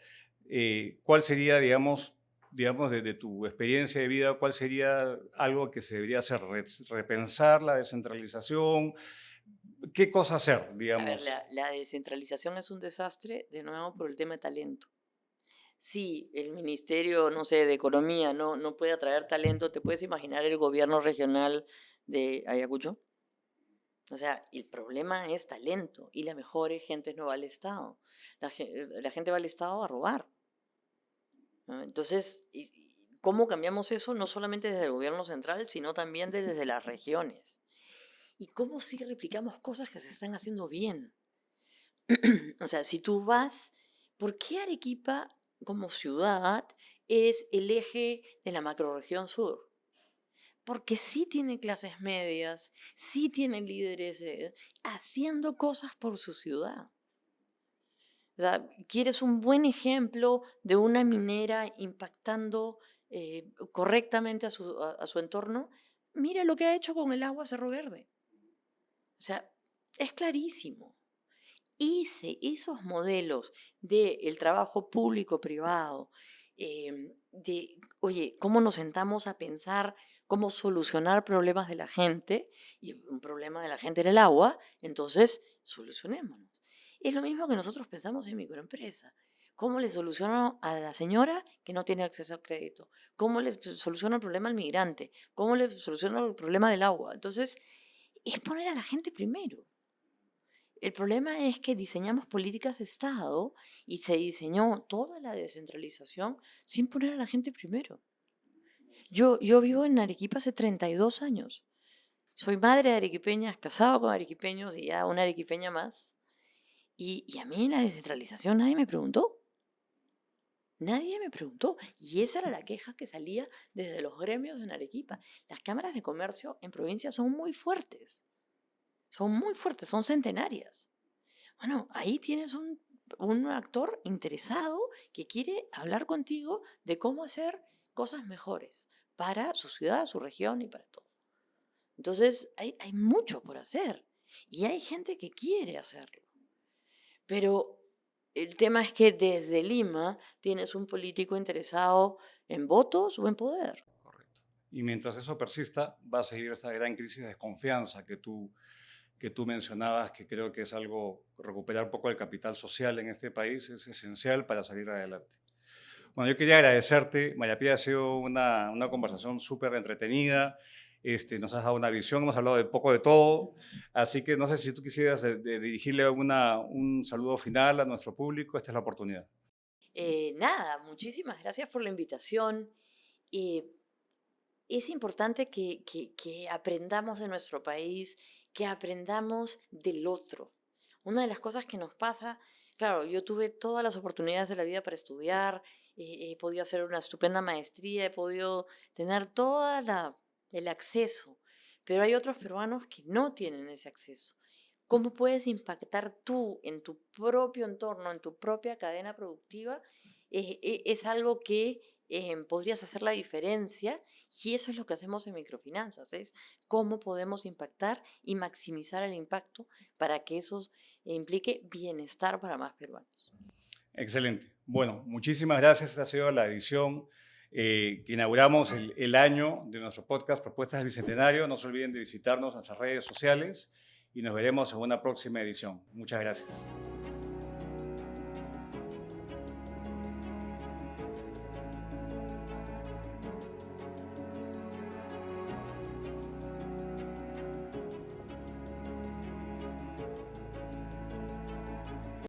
¿Cuál sería, digamos de tu experiencia de vida, cuál sería algo que se debería hacer? Repensar la descentralización. ¿Qué cosa hacer, A ver, digamos? la descentralización es un desastre, de nuevo, por el tema de talento. Si el Ministerio, no sé, de Economía no puede atraer talento, ¿te puedes imaginar el gobierno regional de Ayacucho? O sea, el problema es talento y la mejor gente no va al Estado. La gente va al Estado a robar, ¿no? Entonces, ¿cómo cambiamos eso? No solamente desde el gobierno central, sino también desde las regiones. ¿Y cómo sí replicamos cosas que se están haciendo bien? O sea, si tú vas, ¿por qué Arequipa como ciudad es el eje de la macrorregión sur? Porque sí tiene clases medias, sí tiene líderes haciendo cosas por su ciudad. O sea, ¿quieres un buen ejemplo de una minera impactando correctamente a su entorno? Mira lo que ha hecho con el agua Cerro Verde. O sea, es clarísimo. Esos modelos del trabajo público-privado, oye, cómo nos sentamos a pensar cómo solucionar problemas de la gente, y un problema de la gente en el agua, entonces solucionémonos. Es lo mismo que nosotros pensamos en microempresa. ¿Cómo le soluciono a la señora que no tiene acceso a crédito? ¿Cómo le soluciono el problema al migrante? ¿Cómo le soluciono el problema del agua? Entonces, es poner a la gente primero. El problema es que diseñamos políticas de Estado y se diseñó toda la descentralización sin poner a la gente primero. Yo vivo en Arequipa hace 32 años. Soy madre de arequipeñas, casado con arequipeños y ya una arequipeña más. Y a mí la descentralización nadie me preguntó. Nadie me preguntó. Y esa era la queja que salía desde los gremios en Arequipa. Las cámaras de comercio en provincia son muy fuertes. Son muy fuertes, son centenarias. Bueno, ahí tienes un actor interesado que quiere hablar contigo de cómo hacer cosas mejores para su ciudad, su región y para todo. Entonces, hay mucho por hacer y hay gente que quiere hacerlo. Pero el tema es que desde Lima tienes un político interesado en votos o en poder. Correcto. Y mientras eso persista, va a seguir esta gran crisis de desconfianza que tú mencionabas, que creo que es algo, recuperar un poco el capital social en este país es esencial para salir adelante. Bueno, yo quería agradecerte, María Pía, ha sido una conversación súper entretenida, nos has dado una visión, nos has hablado de poco de todo, así que no sé si tú quisieras de dirigirle un saludo final a nuestro público, esta es la oportunidad. Nada, muchísimas gracias por la invitación. Eh, es importante que aprendamos de nuestro país, que aprendamos del otro. Una de las cosas que nos pasa, claro, yo tuve todas las oportunidades de la vida para estudiar, he podido hacer una estupenda maestría, he podido tener el acceso, pero hay otros peruanos que no tienen ese acceso. ¿Cómo puedes impactar tú en tu propio entorno, en tu propia cadena productiva? Es algo que podrías hacer la diferencia y eso es lo que hacemos en microfinanzas, es cómo podemos impactar y maximizar el impacto para que eso implique bienestar para más peruanos. Excelente. Bueno, muchísimas gracias. Esta ha sido la edición que inauguramos el año de nuestro podcast Propuestas del Bicentenario. No se olviden de visitarnos en nuestras redes sociales y nos veremos en una próxima edición. Muchas gracias.